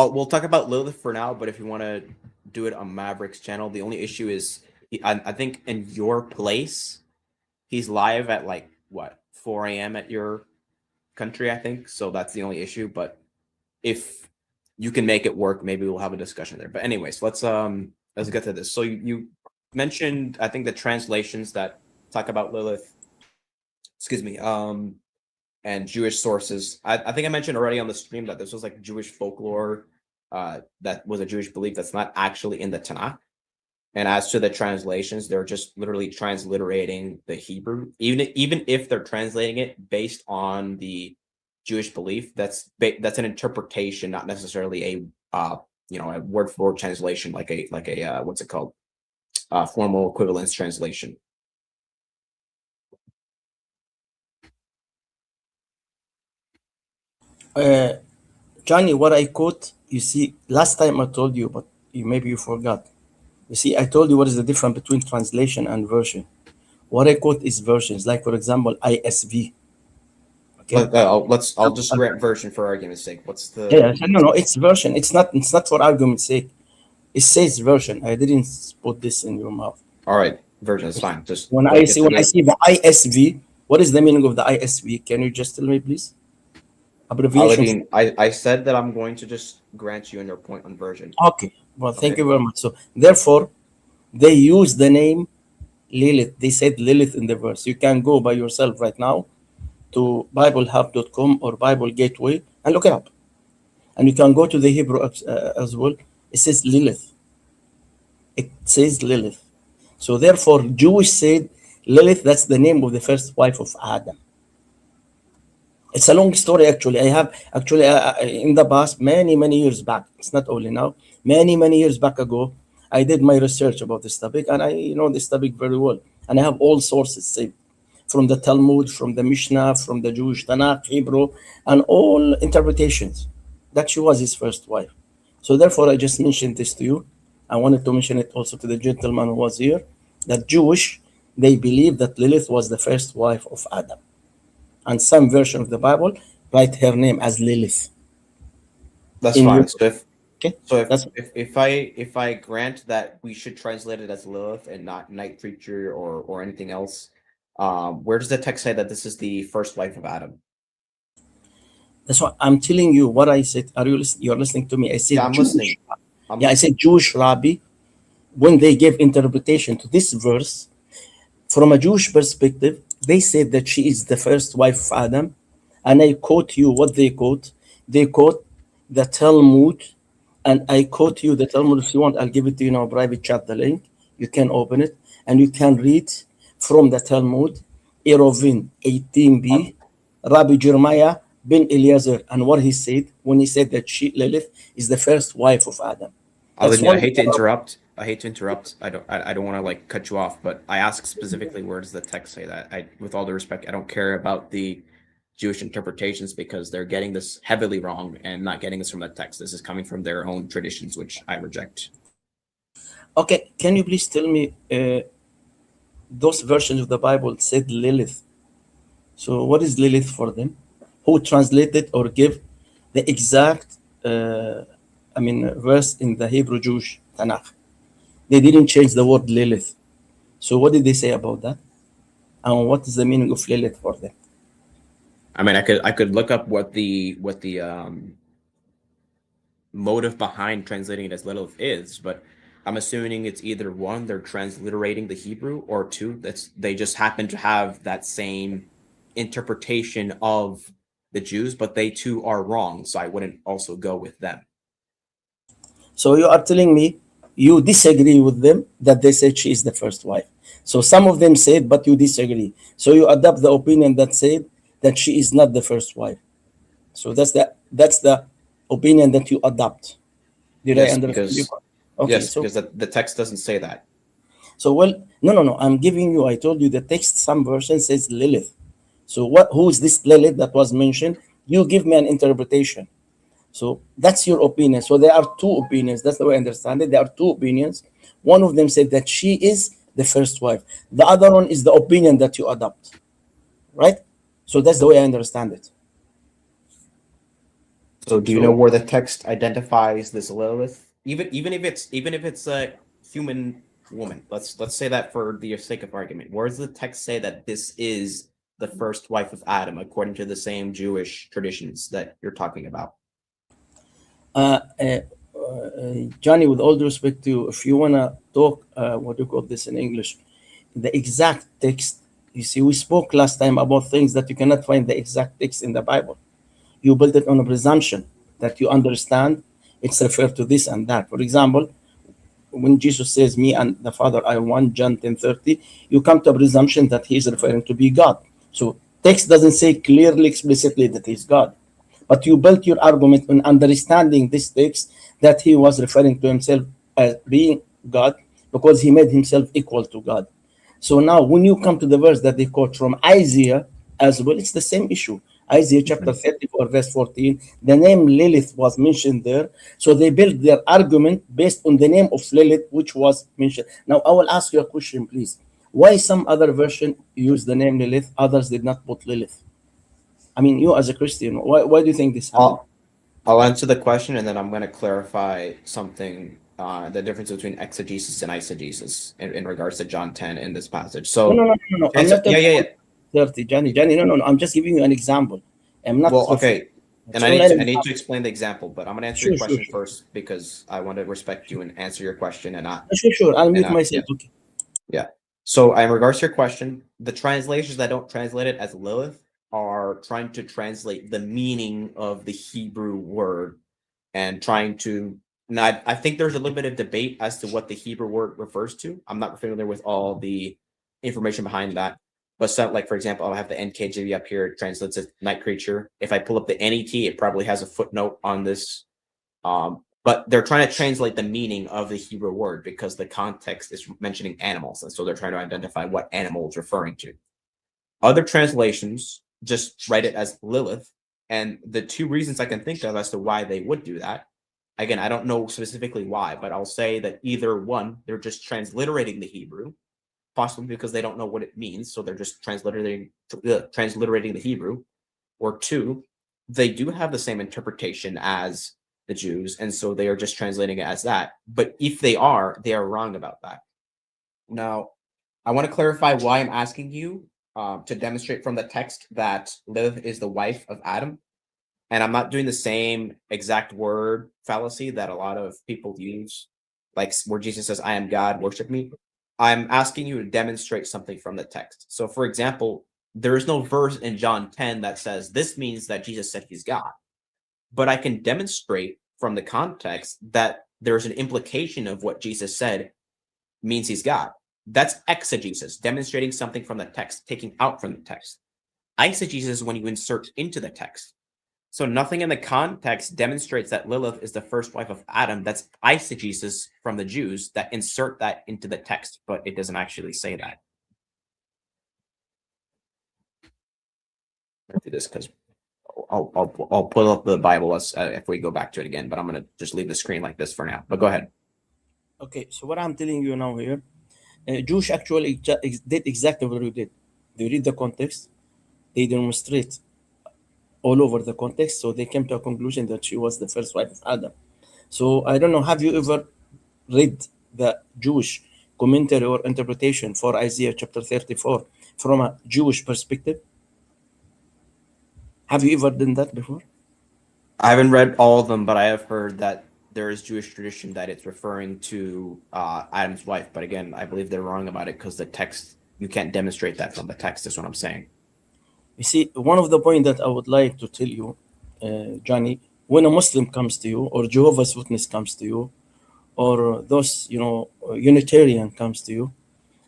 we'll talk about Lilith for now. But if you want to do it on Maverick's channel, the only issue is I think in your place, he's live at like what 4 a.m. at your country, I think. So that's the only issue. But if you can make it work, maybe we'll have a discussion there. But anyways, let's get to this. So you mentioned, I think, the translations that talk about Lilith, excuse me, and Jewish sources. I think I mentioned already on the stream that this was like Jewish folklore, that was a Jewish belief that's not actually in the Tanakh. And as to the translations, they're just literally transliterating the Hebrew, even if they're translating it based on the Jewish belief. That's an interpretation, not necessarily a a word for word translation, like a what's it called, formal equivalence translation. Johnny, what I quote, you see, last time I told you, but maybe you forgot. You see, I told you what is the difference between translation and version. What I quote is versions, like for example, ISV. Okay. I'll just grant version for argument's sake. What's the Yeah, no, it's version. It's not for argument's sake. It says version. I didn't put this in your mouth. all right, version is fine. Just When I see the ISV, what is the meaning of the ISV? Can you just tell me, please? Abbreviation. I said that I'm going to just grant you in your point on version. Okay. Well, thank you very much. So therefore, they use the name Lilith. They said Lilith in the verse. You can go by yourself right now to BibleHub.com or Bible Gateway and look it up. And you can go to the Hebrew as well. It says Lilith. It says Lilith. So therefore, Jewish said Lilith, that's the name of the first wife of Adam. It's a long story, actually. I have actually in the past, many years back. It's not only now. Many years back ago, I did my research about this topic, and I know this topic very well. And I have all sources saved from the Talmud, from the Mishnah, from the Jewish Tanakh, Hebrew, and all interpretations that she was his first wife. So therefore, I just mentioned this to you. I wanted to mention it also to the gentleman who was here, that Jewish, they believe that Lilith was the first wife of Adam. And some version of the Bible write her name as Lilith. That's fine. So if I grant that we should translate it as Lilith and not night creature or anything else, where does the text say that this is the first wife of Adam? That's what I'm telling you. What I said. Are you listening? You're listening to me. I said. Yeah, I'm listening. I said Jewish Rabbi, when they gave interpretation to this verse, from a Jewish perspective, they said that she is the first wife of Adam. And I quote you what they quote. They quote the Talmud. And I quote you the Talmud. If you want, I'll give it to you now, private chat, the link. You can open it. And you can read from the Talmud, Erovin 18b, Rabbi Jeremiah ben Eliezer, and what he said when he said that Lilith is the first wife of Adam. I hate to interrupt. I don't want to like cut you off, but I ask specifically, where does the text say that? With all due respect, I don't care about the Jewish interpretations because they're getting this heavily wrong and not getting this from the text. This is coming from their own traditions, which I reject. Okay, can you please tell me those versions of the Bible said Lilith? So what is Lilith for them? Who translated or give the exact verse in the Hebrew Jewish Tanakh? They didn't change the word Lilith. So what did they say about that? And what is the meaning of Lilith for them? I mean, I could look up what the motive behind translating it as Lilith is, but I'm assuming it's either one, they're transliterating the Hebrew, or two, they just happen to have that same interpretation of the Jews, but they too are wrong. So I wouldn't also go with them. So you are telling me you disagree with them that they said she is the first wife. So some of them said, but you disagree. So you adopt the opinion that said that she is not the first wife. So that's the opinion that you adopt. Did I understand you? Okay, yes, so, because the text doesn't say that. So, well, no. I'm giving you, I told you the text, some version says Lilith. So who is this Lilith that was mentioned? You give me an interpretation. So that's your opinion. So there are two opinions. That's the way I understand it. There are two opinions. One of them said that she is the first wife. The other one is the opinion that you adopt. Right? So that's the way I understand it. So do you know where the text identifies this Lilith? Even if it's a human woman. Let's say that for the sake of argument. Where does the text say that this is the first wife of Adam according to the same Jewish traditions that you're talking about? Johnny, with all due respect to you, if you wanna talk, what do you call this in English? The exact text. You see, we spoke last time about things that you cannot find the exact text in the Bible. You build it on a presumption that you understand it's referred to this and that. For example, when Jesus says, me and the Father are one, John 10:30, you come to a presumption that he is referring to be God. So text doesn't say clearly, explicitly that he's God. But you built your argument on understanding this text that he was referring to himself as being God because he made himself equal to God. So now when you come to the verse that they quote from Isaiah as well, it's the same issue. Isaiah chapter 34, verse 14, the name Lilith was mentioned there. So they built their argument based on the name of Lilith, which was mentioned. Now, I will ask you a question, please. Why some other version use the name Lilith, others did not put Lilith? I mean, you as a Christian, why do you think this happened? I'll answer the question, and then I'm going to clarify something, the difference between exegesis and eisegesis in regards to John 10 in this passage. So, no. I'm not 30, Johnny, no. I'm just giving you an example. I'm not. Well, okay. And I need to explain the example, but I'm going to answer your question first because I want to respect you and answer your question and not. Sure. I'll mute myself. Yeah. Okay. Yeah. So, in regards to your question, the translations that don't translate it as Lilith are trying to translate the meaning of the Hebrew word and trying to. Now, I think there's a little bit of debate as to what the Hebrew word refers to. I'm not familiar with all the information behind that. But so, like, for example, I'll have the NKJV up here. It translates as night creature. If I pull up the NET, it probably has a footnote on this. But they're trying to translate the meaning of the Hebrew word because the context is mentioning animals. And so they're trying to identify what animal it's referring to. Other translations just write it as Lilith. And the two reasons I can think of as to why they would do that, again, I don't know specifically why, but I'll say that either one, they're just transliterating the Hebrew, possibly because they don't know what it means, so they're just transliterating the Hebrew, or two, they do have the same interpretation as the Jews, and so they are just translating it as that. But if they are wrong about that. Now, I want to clarify why I'm asking you to demonstrate from the text that Lilith is the wife of Adam, and I'm not doing the same exact word fallacy that a lot of people use, like where Jesus says, "I am God, worship me." I'm asking you to demonstrate something from the text. So, for example, there is no verse in John 10 that says this means that Jesus said he's God. But I can demonstrate from the context that there's an implication of what Jesus said means he's God. That's exegesis, demonstrating something from the text, taking out from the text. Eisegesis is when you insert into the text. So nothing in the context demonstrates that Lilith is the first wife of Adam. That's eisegesis from the Jews that insert that into the text, but it doesn't actually say that. I'll do this because I'll pull up the Bible if we go back to it again, but I'm going to just leave the screen like this for now. But go ahead. Okay, so what I'm telling you now here, Jewish actually did exactly what you did. They read the context, they demonstrate all over the context, so they came to a conclusion that she was the first wife of Adam. So I don't know, have you ever read the Jewish commentary or interpretation for Isaiah chapter 34 from a Jewish perspective? Have you ever done that before? I haven't read all of them, but I have heard that there is Jewish tradition that it's referring to Adam's wife. But again, I believe they're wrong about it because the text, you can't demonstrate that from the text. That's what I'm saying. You see, one of the points that I would like to tell you, Johnny, when a Muslim comes to you, or Jehovah's Witness comes to you, or those, Unitarian comes to you,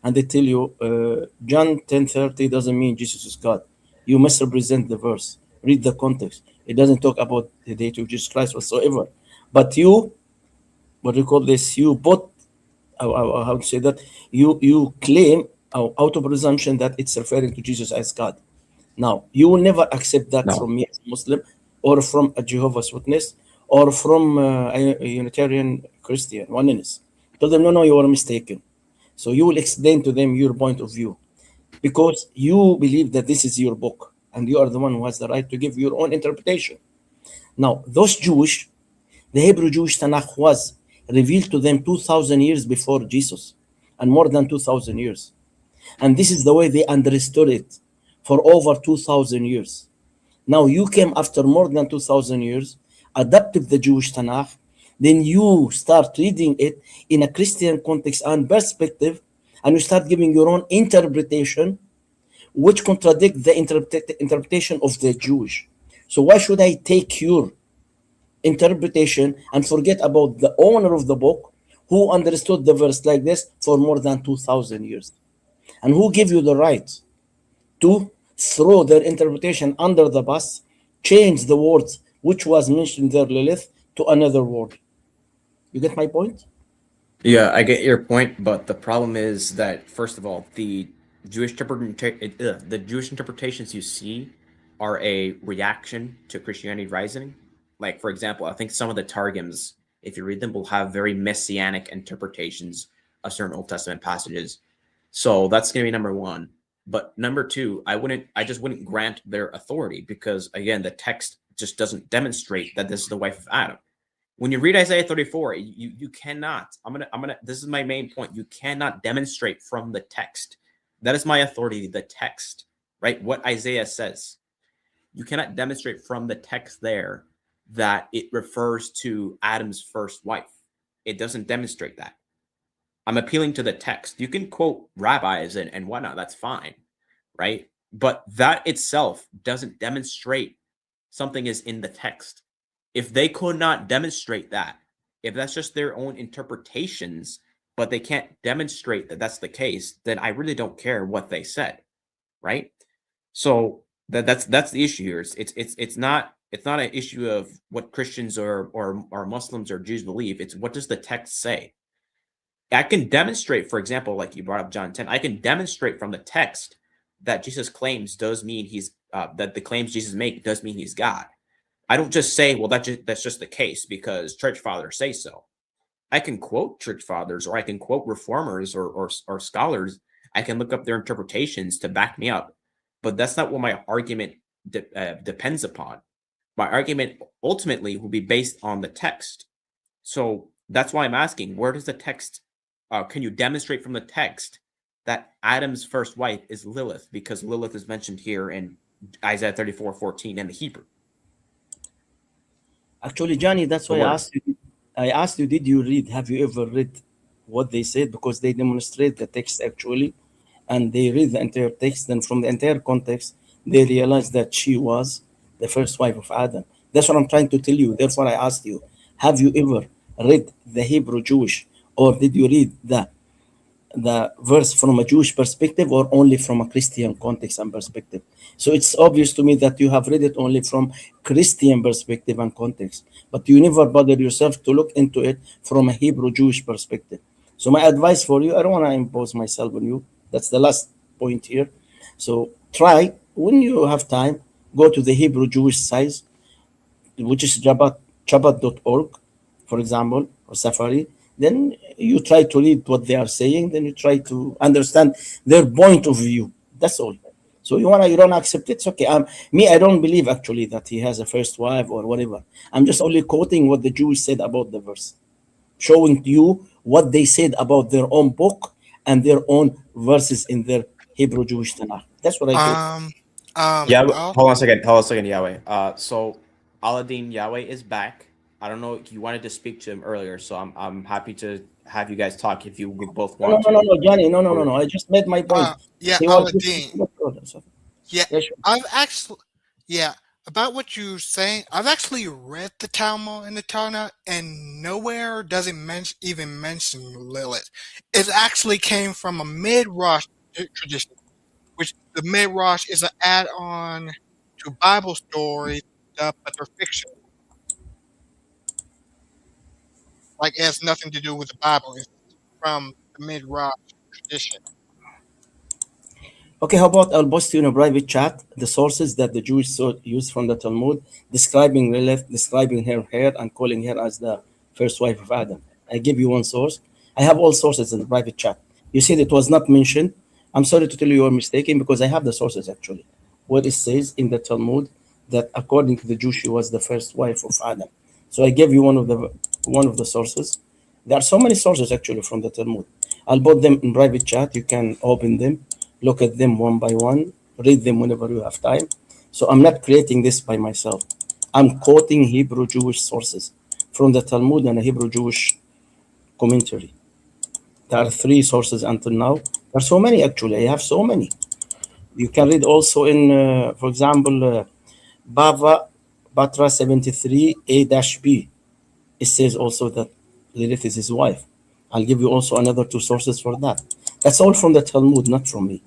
and they tell you, John 10:30 doesn't mean Jesus is God. You misrepresent the verse. Read the context. It doesn't talk about the deity of Jesus Christ whatsoever. But you, what do you call this? You put, how to say that? You claim out of presumption that it's referring to Jesus as God. Now, you will never accept that from me as a Muslim, or from a Jehovah's Witness, or from a Unitarian Christian, oneness. Tell them, no, you are mistaken. So you will explain to them your point of view, because you believe that this is your book, and you are the one who has the right to give your own interpretation. Now, those Jewish, the Hebrew Jewish Tanakh was revealed to them 2,000 years before Jesus, and more than 2,000 years. And this is the way they understood it for over 2,000 years. Now you came after more than 2,000 years, adopted the Jewish Tanakh, then you start reading it in a Christian context and perspective, and you start giving your own interpretation, which contradict the interpretation of the Jewish. So why should I take your interpretation and forget about the owner of the book, who understood the verse like this for more than 2,000 years? And who gave you the right to throw their interpretation under the bus, change the words which was mentioned there, Lilith, to another word? You get my point? Yeah, I get your point, but the problem is that, first of all, the Jewish interpretations you see are a reaction to Christianity rising. Like, for example, I think some of the Targums, if you read them, will have very messianic interpretations of certain Old Testament passages. So that's going to be number one. But number two, I just wouldn't grant their authority, because again, the text just doesn't demonstrate that this is the wife of Adam. When you read Isaiah 34, you cannot, this is my main point. You cannot demonstrate from the text. That is my authority, the text, right? What Isaiah says. You cannot demonstrate from the text there that it refers to Adam's first wife. It doesn't demonstrate that. I'm appealing to the text. You can quote rabbis and whatnot. That's fine, right? But that itself doesn't demonstrate something is in the text. If they could not demonstrate that, if that's just their own interpretations, but they can't demonstrate that that's the case, then I really don't care what they said, right? So that's the issue here. It's not an issue of what Christians or Muslims or Jews believe. It's what does the text say? I can demonstrate, for example, like you brought up John 10, I can demonstrate from the text that Jesus claims does mean he's that the claims Jesus make does mean he's God. I don't just say, well, that's just the case because church fathers say so. I can quote church fathers, or I can quote reformers or scholars. I can look up their interpretations to back me up, but that's not what my argument depends upon. My argument ultimately will be based on the text. So that's why I'm asking, where does the text, can you demonstrate from the text that Adam's first wife is Lilith, because Lilith is mentioned here in Isaiah 34:14 in the Hebrew? Actually, Johnny, that's why I asked you, did you read, have you ever read what they said? Because they demonstrate the text actually, and they read the entire text, and from the entire context, they realize that she was the first wife of Adam. That's what I'm trying to tell you. Therefore, I asked you, have you ever read the Hebrew Jewish, or did you read the verse from a Jewish perspective, or only from a Christian context and perspective? So it's obvious to me that you have read it only from Christian perspective and context, but you never bother yourself to look into it from a Hebrew Jewish perspective. So my advice for you, I don't want to impose myself on you. That's the last point here. So try, when you have time, go to the Hebrew Jewish site, which is Chabad.org, for example, or Safari. Then you try to read what they are saying. Then you try to understand their point of view. That's all. So you don't accept it, it's okay. I don't believe actually that he has a first wife or whatever. I'm just only quoting what the Jews said about the verse, showing to you what they said about their own book and their own verses in their Hebrew Jewish Tanakh. That's what I do. Yeah, hold on a second, Yahweh. So Aladdin Yahweh is back. I don't know. You wanted to speak to him earlier, so I'm happy to have you guys talk if you would both No, want no, no, to. no, Johnny. No. I just made my point. Yeah, He was. Aladdin. Yeah, Yeah, sure. I've actually, yeah, about what you're saying. I've actually read the Talmud and the Tanakh, and nowhere does it even mention Lilith. It actually came from a Midrash tradition, which the Midrash is an add-on to Bible stories, but they're fiction. Like it has nothing to do with the Bible. It's from the Midrash tradition. Okay, how about I'll post you in a private chat the sources that the Jewish use from the Talmud describing Lilith, describing her hair, and calling her as the first wife of Adam. I give you one source. I have all sources in the private chat. You said it was not mentioned. I'm sorry to tell you are mistaken because I have the sources actually. What it says in the Talmud that according to the Jews she was the first wife of Adam. So I gave you one of the sources. There are so many sources actually from the Talmud. I'll put them in private chat. You can open them, look at them one by one, read them whenever you have time. So I'm not creating this by myself. I'm quoting Hebrew Jewish sources from the Talmud and a Hebrew Jewish commentary. There are 3 sources until now. There are so many actually. I have so many. You can read also in, for example, Bava Batra 73 A-B. It says also that Lilith is his wife. I'll give you also another 2 sources for that. That's all from the Talmud, not from me.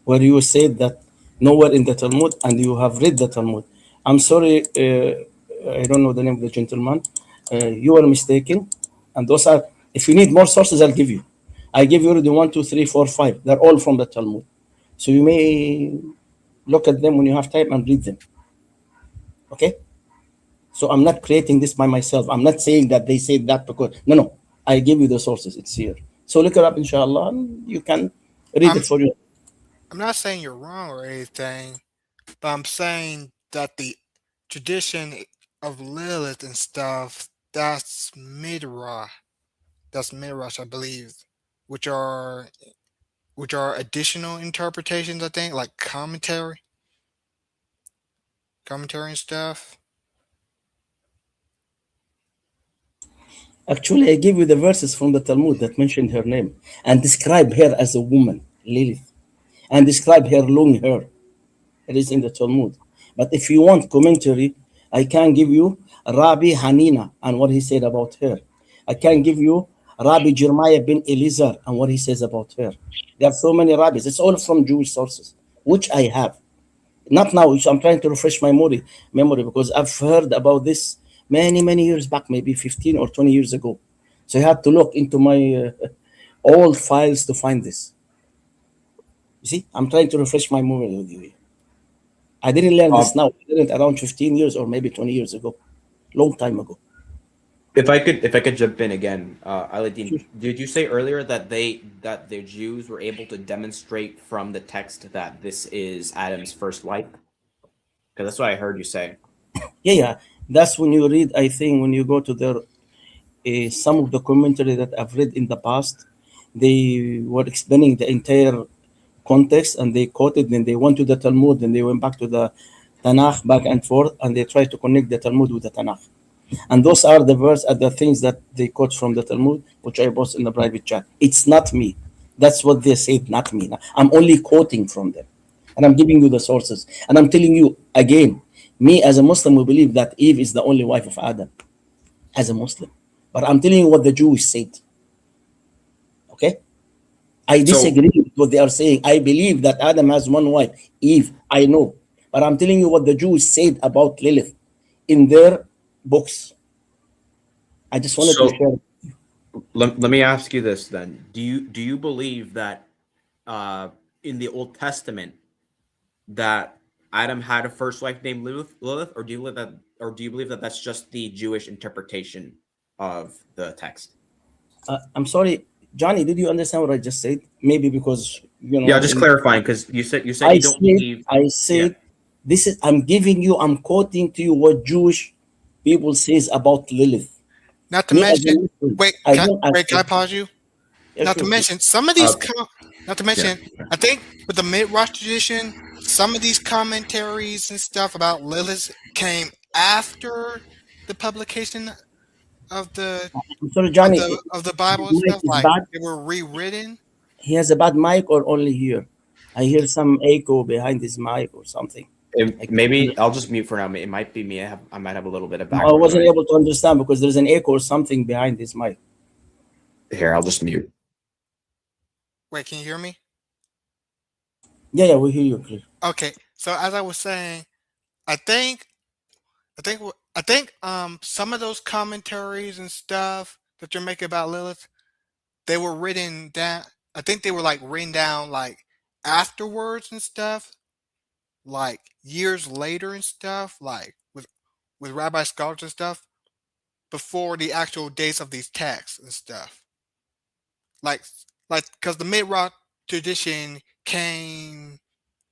Where you said that nowhere in the Talmud, and you have read the Talmud. I'm sorry, I don't know the name of the gentleman. You are mistaken, and those are. If you need more sources, I'll give you. I give you already 1, 2, 3, 4, 5. They're all from the Talmud, so you may look at them when you have time and read them. Okay. So I'm not creating this by myself. I'm not saying that they said that because no. I give you the sources. It's here. So look it up, inshallah, and you can read I'm it for you. I'm not saying you're wrong or anything, but I'm saying that the tradition of Lilith and stuff, that's Midrash. That's Midrash, I believe, which are additional interpretations, I think, like commentary and stuff. Actually, I give you the verses from the Talmud that mentioned her name and describe her as a woman, Lilith, and describe her long hair. It is in the Talmud. But if you want commentary, I can give you Rabbi Hanina and what he said about her. I can give you Rabbi Jeremiah ben Elizar and what he says about her. There are so many rabbis. It's all from Jewish sources, which I have. Not now, so I'm trying to refresh my memory because I've heard about this many years back, maybe 15 or 20 years ago. So I had to look into my old files to find this. You see, I'm trying to refresh my memory with you. I didn't learn this now. I learned around 15 years or maybe 20 years ago, long time ago. If I could jump in again, Aladdin, did you say earlier that the Jews were able to demonstrate from the text that this is Adam's first wife? Because that's what I heard you say. Yeah. That's when you read. I think when you go to their some of the commentary that I've read in the past, they were explaining the entire context and they quoted. Then they went to the Talmud. Then they went back to the Tanakh, back and forth, and they tried to connect the Talmud with the Tanakh. And those are the things that they quote from the Talmud, which I post in the private chat. It's not me. That's what they said, not me. I'm only quoting from them. And I'm giving you the sources. And I'm telling you again, me as a Muslim will believe that Eve is the only wife of Adam as a Muslim. But I'm telling you what the Jews said. Okay? I disagree with what they are saying. I believe that Adam has one wife, Eve. I know. But I'm telling you what the Jews said about Lilith in their books. I just wanted to share. Let me ask you this then. Do you believe that in the Old Testament that Adam had a first wife named Lilith, or do you believe that that's just the Jewish interpretation of the text? I'm sorry, Johnny, did you understand what I just said? Maybe because Yeah, just clarifying, because you said you don't believe. I said this is. I'm quoting to you what Jewish people says about Lilith. Not to mention, wait, can I pause you? Yeah, not sure, to mention some of these. Not to mention, I think with the Midrash tradition, some of these commentaries and stuff about Lilith came after the publication of the I'm sorry, Johnny. of the Bible and Mic stuff? is Like bad. they were rewritten? He has a bad mic, or only here? I hear some echo behind his mic or something. Maybe I'll just mute for now. It might be me. I might have a little bit of I background wasn't noise. able to understand because there's an echo or something behind his mic. Here, I'll just mute. Wait, can you hear me? Yeah, we hear you clear. Okay, so as I was saying, I think some of those commentaries and stuff that you're making about Lilith, they were written down. I think they were like written down like afterwards and stuff, like years later and stuff, like with rabbi scholars and stuff, before the actual dates of these texts and stuff. Like because the Midrash tradition came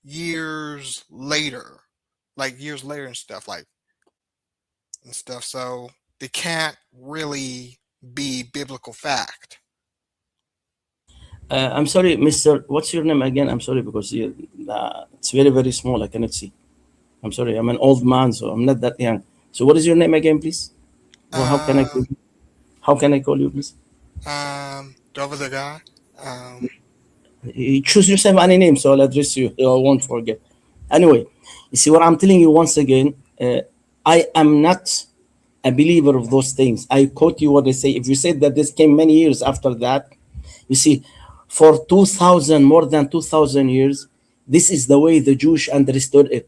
years later, like years later and stuff, like and stuff. So they can't really be biblical fact. I'm sorry, Mr. What's your name again? I'm sorry because it's very, very small. I cannot see. I'm sorry. I'm an old man, so I'm not that young. So what is your name again, please? Or how can I call you? How can I call you, please? Dover the guy. You choose yourself any name, so I'll address you. I won't forget. Anyway, you see what I'm telling you once again. I am not a believer of those things. I quote you what they say. If you said that this came many years after that, you see, for more than 2,000 years, this is the way the Jewish understood it.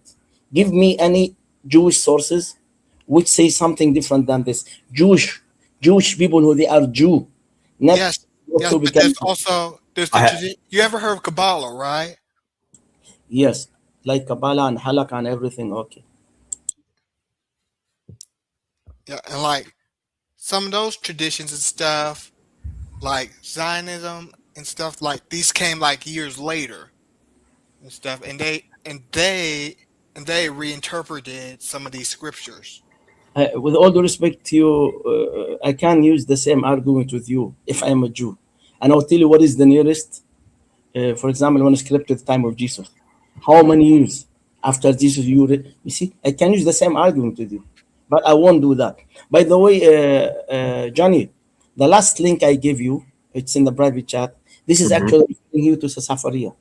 Give me any Jewish sources which say something different than this. Jewish people who they are Jew, not Yes, to but become. there's the you ever heard of Kabbalah, right? Yes, like Kabbalah and Halakha and everything. Okay. Yeah, and like some of those traditions and stuff, like Zionism and stuff, like these came like years later and stuff, and they reinterpreted some of these scriptures. With all due respect to you, I can use the same argument with you if I am a Jew, and I'll tell you what is the nearest. For example, manuscript at the time of Jesus. How many years after Jesus you read? You see, I can use the same argument with you, but I won't do that. By the way, Johnny, the last link I gave you, it's in the private chat. This is actually referring you to Safaria,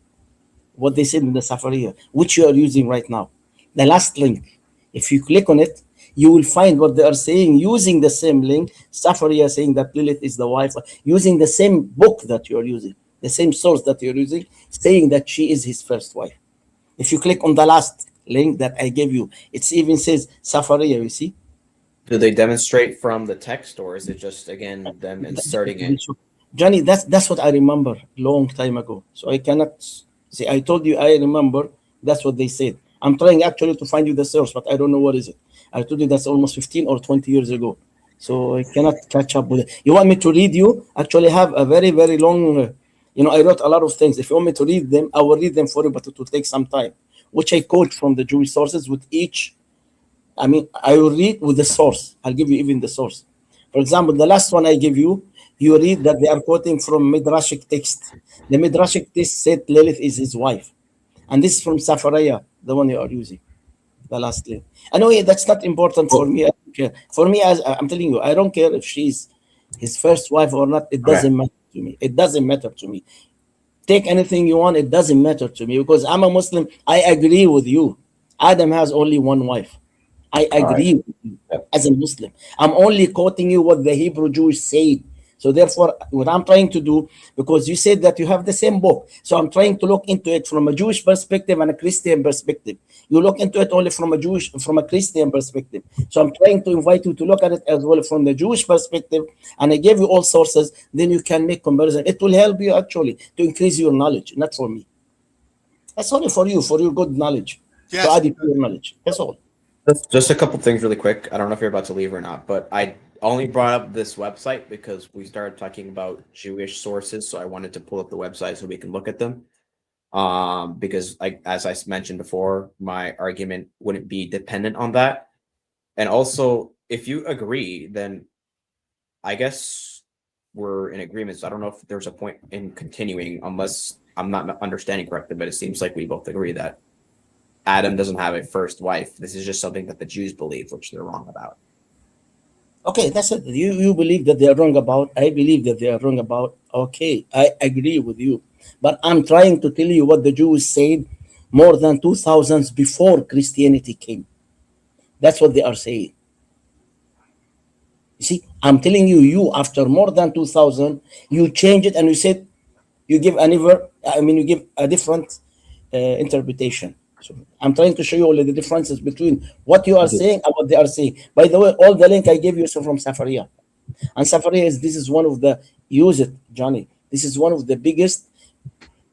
what they said in the Safaria, which you are using right now. The last link, if you click on it, you will find what they are saying using the same link. Safaria saying that Lilith is the wife, using the same book that you are using, the same source that you're using, saying that she is his first wife. If you click on the last link that I gave you, it even says Safaria, you see? Do they demonstrate from the text, or is it just, again, them inserting it? Johnny, that's what I remember long time ago. So I cannot see. I told you I remember. That's what they said. I'm trying actually to find you the source, but I don't know what is it. I told you that's almost 15 or 20 years ago. So I cannot catch up with it. You want me to read you? Actually, have a very, very long, I wrote a lot of things. If you want me to read them, I will read them for you, but it will take some time, which I quote from the Jewish sources with each. I will read with the source. I'll give you even the source. For example, the last one I give you, you read that they are quoting from Midrashic text. The Midrashic text said Lilith is his wife. And this is from Safaria, the one you are using, the last link. Anyway, that's not important for me. I don't care. For me, as I'm telling you, I don't care if she's his first wife or not. It doesn't matter to me. It doesn't matter to me. Take anything you want. It doesn't matter to me because I'm a Muslim. I agree with you. Adam has only one wife. I agree with you as a Muslim. I'm only quoting you what the Hebrew Jews said. So therefore, what I'm trying to do, because you said that you have the same book, so I'm trying to look into it from a Jewish perspective and a Christian perspective. You look into it only from a Christian perspective. So I'm trying to invite you to look at it as well from the Jewish perspective, and I gave you all sources. Then you can make comparison. It will help you actually to increase your knowledge, not for me. That's only for you, for your good knowledge, to add it to your knowledge. That's all. Just a couple things really quick. I don't know if you're about to leave or not, but I only brought up this website because we started talking about Jewish sources, so I wanted to pull up the website so we can look at them. Because as I mentioned before, my argument wouldn't be dependent on that. And also, if you agree, then I guess we're in agreement. So I don't know if there's a point in continuing unless I'm not understanding correctly, but it seems like we both agree that Adam doesn't have a first wife. This is just something that the Jews believe, which they're wrong about. Okay, that's it. You believe that they are wrong about. I believe that they are wrong about. Okay, I agree with you. But I'm trying to tell you what the Jews said more than 2000s before Christianity came. That's what they are saying. You see, I'm telling you, you after more than 2000, you change it and you said you give you give a different interpretation. So I'm trying to show you all the differences between what you are saying and what they are saying. By the way, all the link I gave you is from Safaria. And Safaria this is one of the, use it, Johnny. This is one of the biggest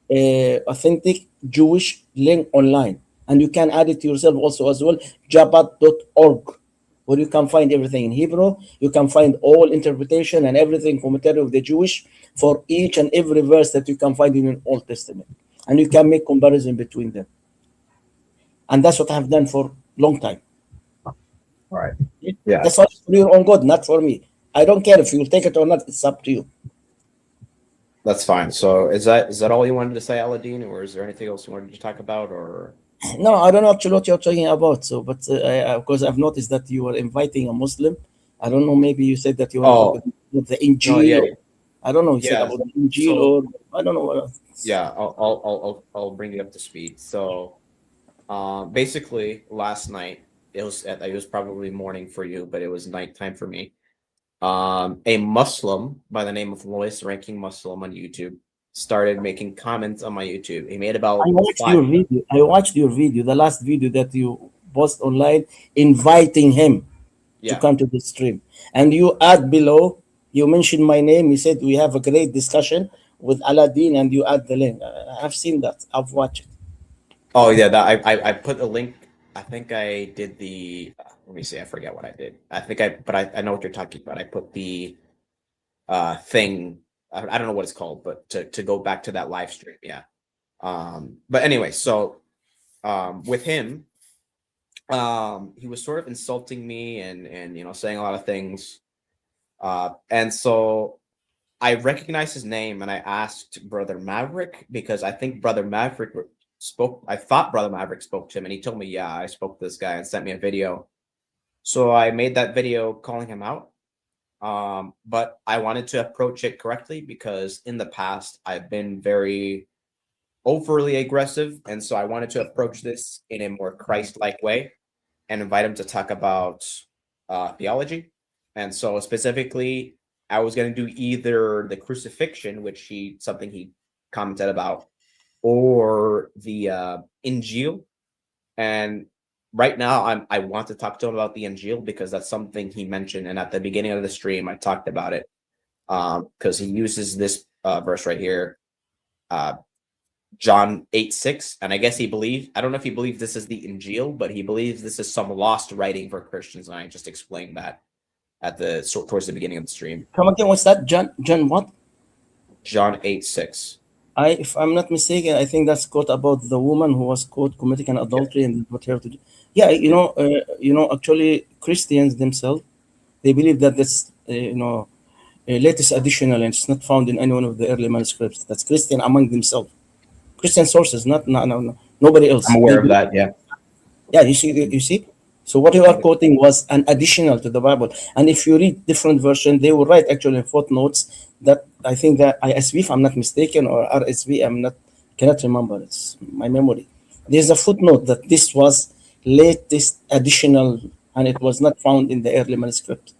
authentic Jewish link online. And you can add it to yourself also as well, jabat.org, where you can find everything in Hebrew. You can find all interpretation and everything commentary of the Jewish for each and every verse that you can find in the Old Testament. And you can make comparison between them. And that's what I've done for a long time. All right. Yeah. That's all for your own good, not for me. I don't care if you take it or not. It's up to you. That's fine. So is that all you wanted to say, Aladdin, or is there anything else you wanted to talk about? Or no, I don't know actually what you're talking about. So, but because I've noticed that you were inviting a Muslim. I don't know. Maybe you said that you want to talk about the Injil. No, yeah. I don't know. You said about the Injil, or I don't know what else. Yeah, I'll bring you up to speed. So, basically, last night it was probably morning for you, but it was nighttime for me. A Muslim by the name of Lois Ranking Muslim on YouTube started making comments on my YouTube. He made about I watched your video, the last video that you post online, inviting him to come to the stream. And you add below, you mentioned my name. You said we have a great discussion with Aladdin, and you add the link. I've seen that. I've watched it. Oh yeah, that I put a link. I think I did the. Let me see. I forget what I did. I know what you're talking about. I put the thing. I don't know what it's called, but to go back to that live stream, yeah. But anyway, so with him, he was sort of insulting me and saying a lot of things, and so I recognized his name and I asked Brother Maverick, because I think Brother Maverick spoke. I thought Brother Maverick spoke to him, and he told me, yeah, I spoke to this guy, and sent me a video. So I made that video calling him out. But I wanted to approach it correctly, because in the past I've been very overly aggressive, and so I wanted to approach this in a more Christ-like way and invite him to talk about theology. And so specifically, I was going to do either the crucifixion, which something he commented about, or the Injil. And right now I want to talk to him about the Injil, because that's something he mentioned, and at the beginning of the stream I talked about it, because he uses this verse right here, John 8:6, and I guess I don't know if he believes this is the Injil, but he believes this is some lost writing for Christians, and I just explained that towards the beginning of the stream. Come again, what's that? John what? John 8:6. If I'm not mistaken, I think that's quote about the woman who was caught committing an adultery and put her to. Yeah, actually Christians themselves, they believe that this, latest additional, and it's not found in any one of the early manuscripts. That's Christian among themselves, Christian sources, no, nobody else. I'm aware of that. Yeah. Yeah, you see. So what you are quoting was an additional to the Bible, and if you read different versions, they will write actually in footnotes that I think that ISV, if I'm not mistaken, or RSV, cannot remember. It's my memory. There's a footnote that this was latest additional, and it was not found in the early manuscript.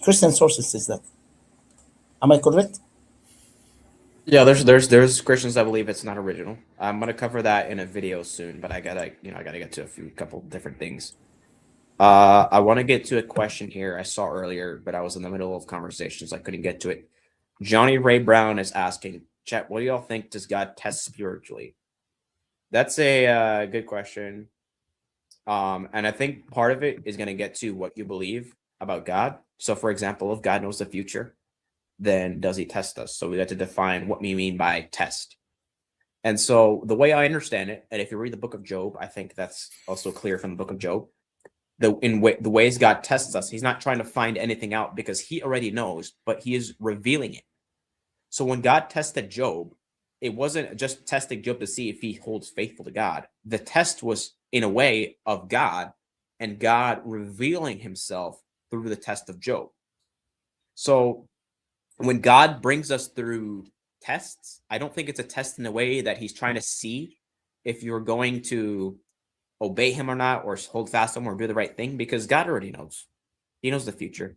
Christian sources says that. Am I correct? Yeah, there's Christians that believe it's not original. I'm gonna cover that in a video soon, but I gotta get to a couple different things. I want to get to a question here I saw earlier, but I was in the middle of conversations, I couldn't get to it. Johnny Ray Brown is asking, chat, what do y'all think? Does God test spiritually? That's a good question. And I think part of it is going to get to what you believe about God. So, for example, if God knows the future, then does he test us? So we got to define what we mean by test. And so the way I understand it, and if you read the book of Job, I think that's also clear from the book of Job, the ways God tests us, he's not trying to find anything out because he already knows, but he is revealing it. So when God tested Job, it wasn't just testing Job to see if he holds faithful to God. The test was in a way of God, and God revealing himself through the test of Job. So when God brings us through tests, I don't think it's a test in a way that he's trying to see if you're going to obey him or not, or hold fast to him, or do the right thing, because God already knows. He knows the future.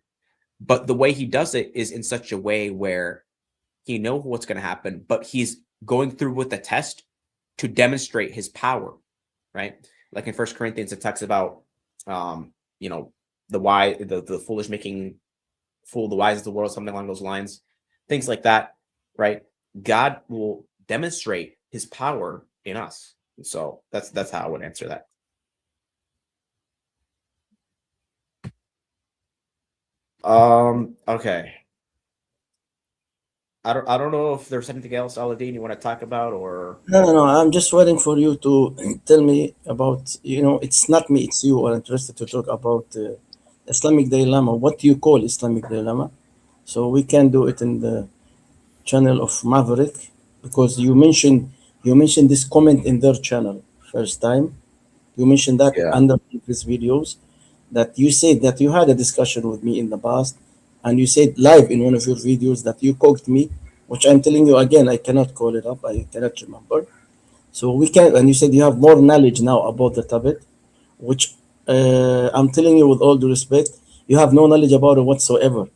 But the way he does it is in such a way where he knows what's going to happen, but he's going through with the test to demonstrate his power, right? Like in First Corinthians, it talks about, the foolish making fool the wise of the world, something along those lines, things like that, right? God will demonstrate his power in us. So that's how I would answer that. Okay. I don't know if there's anything else, Aladdin, you want to talk about, or No. I'm just waiting for you to tell me about, it's not me, it's you are interested to talk about Islamic dilemma. What do you call Islamic dilemma? So we can do it in the channel of Maverick, because you mentioned this comment in their channel first time. You mentioned that under previous videos, that you said that you had a discussion with me in the past, and you said live in one of your videos that you called me, which I'm telling you again, I cannot call it up, I cannot remember. So we can, and you said you have more knowledge now about the topic, which I'm telling you with all due respect, you have no knowledge about it whatsoever.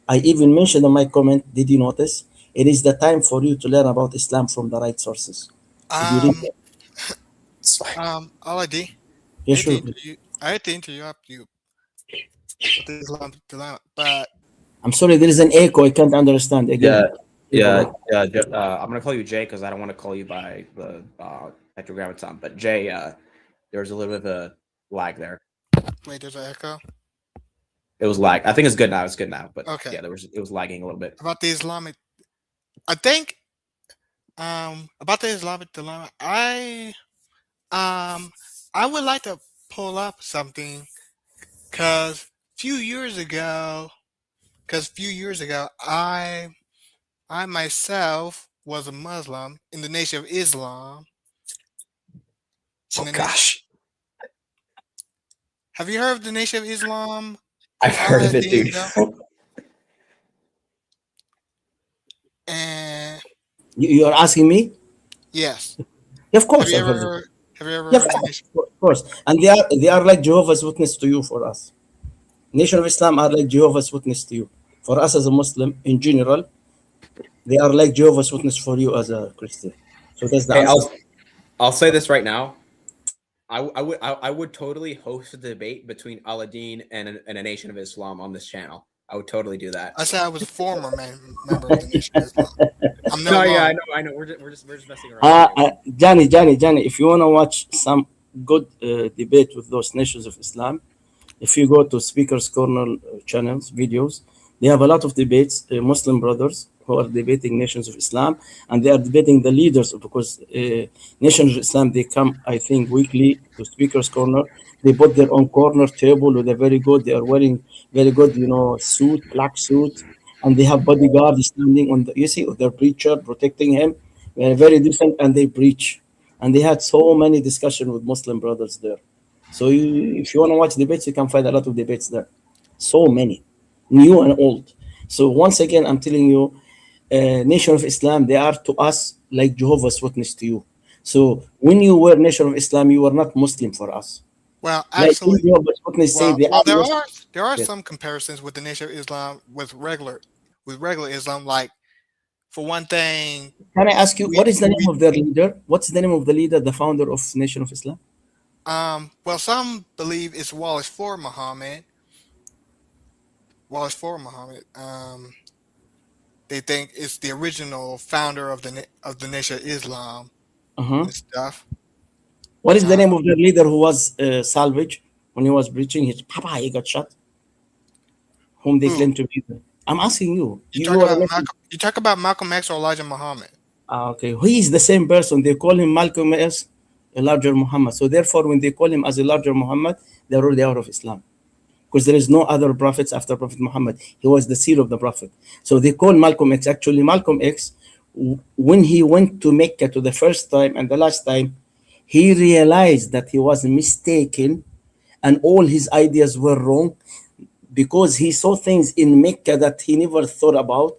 I even mentioned in my comment, did you notice? It is the time for you to learn about Islam from the right sources. Did you read that? Aladi, Yeah, sure. I hate to interrupt you with the Islamic dilemma, but I'm sorry, there is an echo. I can't understand again. I'm gonna call you Jay because I don't want to call you by the tetragrammaton. But Jay, there's a little bit of a lag there. wait, there's an echo. It was lag. I think it's good now. It's good now. But Okay. yeah, it was lagging a little bit. About the Islamic, I think, about the Islamic dilemma, I would like to pull up something, because a few years ago, I myself was a Muslim in the Nation of Islam. Oh gosh, Have you heard of the Nation of Islam? I've heard of it, dude. And You are asking me? yes, Of course, have you I've heard of it. ever Yeah, heard of the Nation? of course. And they are like Jehovah's Witness to you for us. Nation of Islam are like Jehovah's Witness to you. For us as a Muslim in general, they are like Jehovah's Witness for you as a Christian. So that's the answer. I'll say this right now. I would totally host a debate between Aladdin and a Nation of Islam on this channel. I would totally do that. I said I was a former member of the Nation of Islam. I'm no yeah, longer. I know. We're just messing around. Johnny, if you want to watch some good debate with those Nations of Islam, if you go to Speaker's Corner channels, videos, they have a lot of debates, Muslim brothers who are debating Nations of Islam, and they are debating the leaders, because Nations of Islam, they come, I think, weekly to Speaker's Corner. They put their own corner table with they are wearing very good, suit, black suit, and they have bodyguards standing on their preacher, protecting him. They are very decent, and they preach. And they had so many discussions with Muslim brothers there. So if you want to watch debates, you can find a lot of debates there. So many, new and old. So once again, I'm telling you, Nation of Islam, they are to us like Jehovah's Witness to you. So when you were Nation of Islam, you were not Muslim for us. Well, actually, like Jehovah's Witness say they are there are Yes. some comparisons with the Nation of Islam with regular Islam. Like, for one thing, Can I ask you, what is the name of their leader? What's the name of the leader, the founder of Nation of Islam? well, some believe it's Wallace Ford Muhammad. They think it's the original founder of the Nation of Islam Uh-huh. and stuff. What is the name of their leader who was salvaged when he was preaching? He got shot. Whom they Who? claim to be. I'm asking you. You are talk about Malcolm X or Elijah Muhammad. Okay. He is the same person. They call him Malcolm X, Elijah Muhammad. So therefore, when they call him as Elijah Muhammad, they're already out of Islam. Because there is no other prophets after Prophet Muhammad. He was the seal of the prophet. So they call Malcolm X. Actually, Malcolm X, when he went to Mecca to the first time and the last time, he realized that he was mistaken and all his ideas were wrong. because he saw things in Mecca that he never thought about,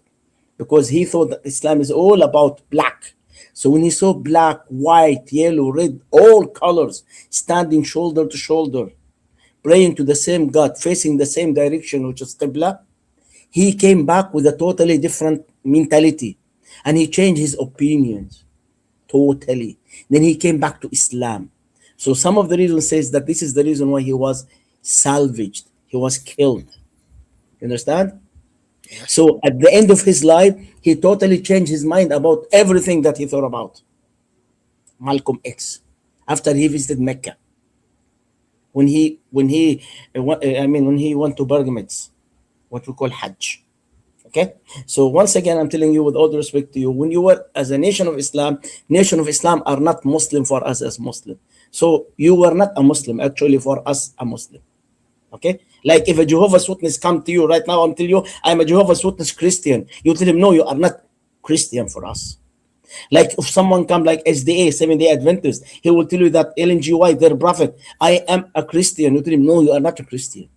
because he thought that Islam is all about black. So when he saw black, white, yellow, red, all colors standing shoulder to shoulder, praying to the same God, facing the same direction, which is Qibla, he came back with a totally different mentality and he changed his opinions totally. Then he came back to Islam. So some of the reason says that this is the reason why he was salvaged, he was killed. You understand? Yes. So at the end of his life, he totally changed his mind about everything that he thought about. Malcolm X, after he visited Mecca, when he when he went to pilgrimage, what we call Hajj. Okay, so once again, I'm telling you with all the respect to you, when you were as a nation of Islam are not Muslim for us as Muslim. So you were not a Muslim actually for us a Muslim. Okay, like if a Jehovah's Witness come to you right now and tell you I'm a Jehovah's Witness Christian, you tell him no, you are not Christian for us. Like if someone come like SDA, 7-day Adventist, he will tell you that Ellen G. White, their prophet, I am a Christian. You tell him no, you are not a Christian.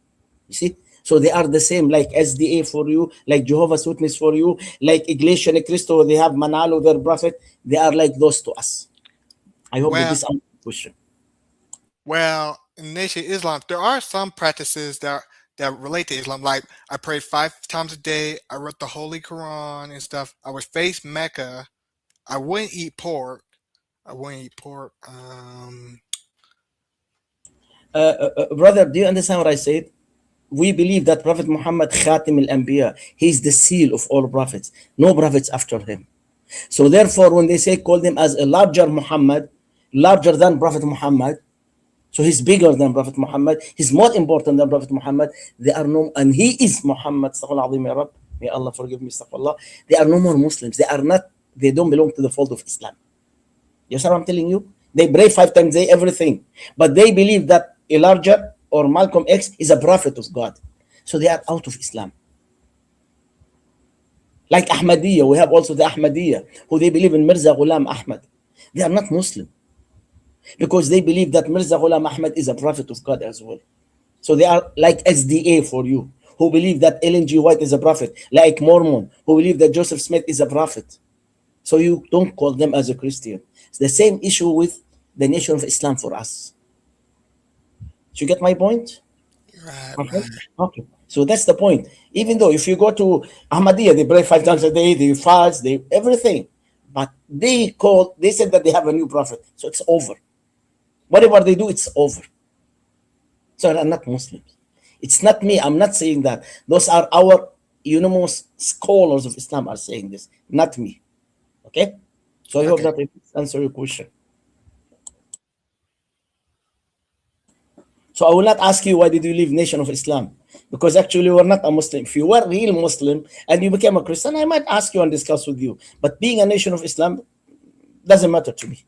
You see? So they are the same, like SDA for you, like Jehovah's Witness for you, like Iglesia Ni Cristo, they have Manalo, their prophet. They are like those to us. I hope that Well, this answers the question. well, in the Nation of Islam, there are some practices that relate to Islam. Like I prayed 5 times a day. I read the Holy Quran and stuff. I would face Mecca. I wouldn't eat pork. Brother, do you understand what I said? We believe that Prophet Muhammad Khatim al-Anbiya, he is the seal of all prophets. No prophets after him. So therefore, when they say call them as a larger Muhammad, larger than Prophet Muhammad, so he's bigger than Prophet Muhammad, he's more important than Prophet Muhammad. They are no, and he is Muhammad. May Allah forgive me. They are no more Muslims. They don't belong to the fold of Islam. You see what I'm telling you? They pray 5 times a day, everything, but they believe that Elijah or Malcolm X is a prophet of God. So they are out of Islam. Like Ahmadiyya, we have also the Ahmadiyya, who they believe in Mirza Ghulam Ahmad. They are not Muslim because they believe that Mirza Ghulam Ahmad is a prophet of God as well. So they are like SDA for you, who believe that Ellen G. White is a prophet, like Mormon, who believe that Joseph Smith is a prophet. So you don't call them as a Christian. It's the same issue with the Nation of Islam for us. Do you get my point? Right, Okay. right. Okay. So that's the point. Even though if you go to Ahmadiyya, they pray 5 times a day, they fast, they everything. But they said that they have a new prophet. So it's over. Whatever they do, it's over. So they're not Muslims. It's not me. I'm not saying that. Those are our most scholars of Islam are saying this, not me. Okay? So I hope Okay. that it answers your question. So I will not ask you why did you leave Nation of Islam, because actually you were not a Muslim. If you were a real Muslim and you became a Christian, I might ask you and discuss with you. But being a Nation of Islam doesn't matter to me.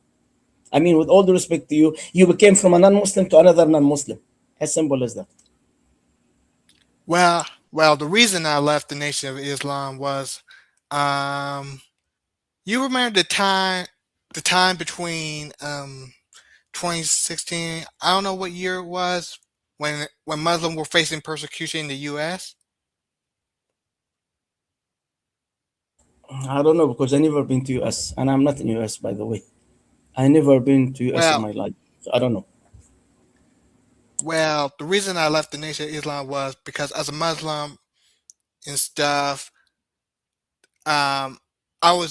I mean, with all due respect to you, you became from a non-Muslim to another non-Muslim. As simple as that. Well, the reason I left the Nation of Islam was, you remember the time between 2016. I don't know what year it was when Muslims were facing persecution in the U.S. I don't know because I never been to US and I'm not in US, by the way. I never been to US in Well, my life. So I don't know. well, the reason I left the Nation of Islam was because as a Muslim and stuff, um, I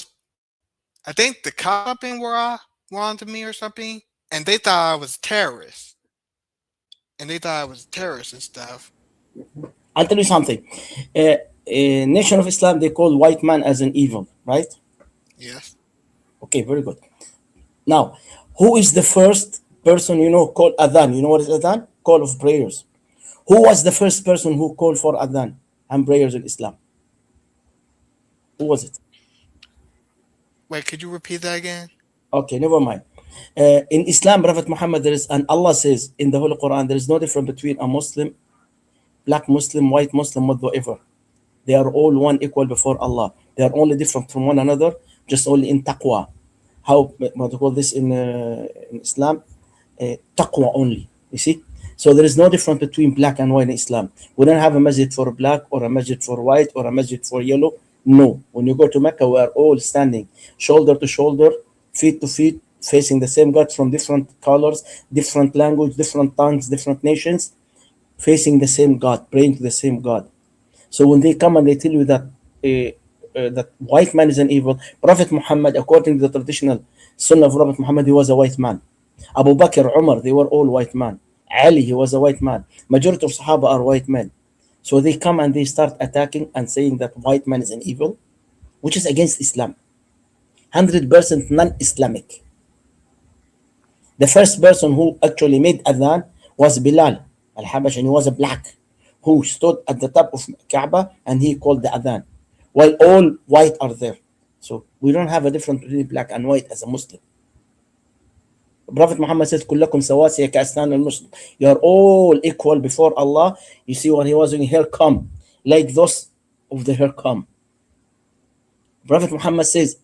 think the cop were onto me or something, and they thought I was terrorist, and stuff. I'll tell you something. Nation of Islam, they call white man as an evil, right? Yes. Okay, very good. Now, who is the first person called Adhan? You know what is Adhan? Call of prayers. Who was the first person who called for Adhan and prayers in Islam? Who was it? Wait, could you repeat that again? Okay, never mind. In Islam, Prophet Muhammad, and Allah says in the Holy Quran, there is no difference between a Muslim, black Muslim, white Muslim, whatsoever. They are all one equal before Allah. They are only different from one another, just only in taqwa. How, what we call this in Islam? Taqwa only. You see? So there is no difference between black and white in Islam. We don't have a masjid for black or a masjid for white or a masjid for yellow. No. When you go to Mecca, we are all standing shoulder to shoulder, feet to feet, facing the same God from different colors, different language, different tongues, different nations, facing the same God, praying to the same God. So when they come and they tell you that that white man is an evil, Prophet Muhammad, according to the traditional Sunnah of Prophet Muhammad, he was a white man. Abu Bakr, Umar, they were all white man. Ali, he was a white man. Majority of Sahaba are white men. So they come and they start attacking and saying that white man is an evil, which is against Islam. 100% non-Islamic. The first person who actually made adhan was Bilal al-Habashi, and he was a black who stood at the top of Kaaba and he called the adhan, while all white are there. So we don't have a difference between black and white as a Muslim. Prophet Muhammad says, "Kullakum sawasiya ka'asnan al-Muslim." You are all equal before Allah. You see what he was doing? Here come, like those of the hair come. Prophet Muhammad says,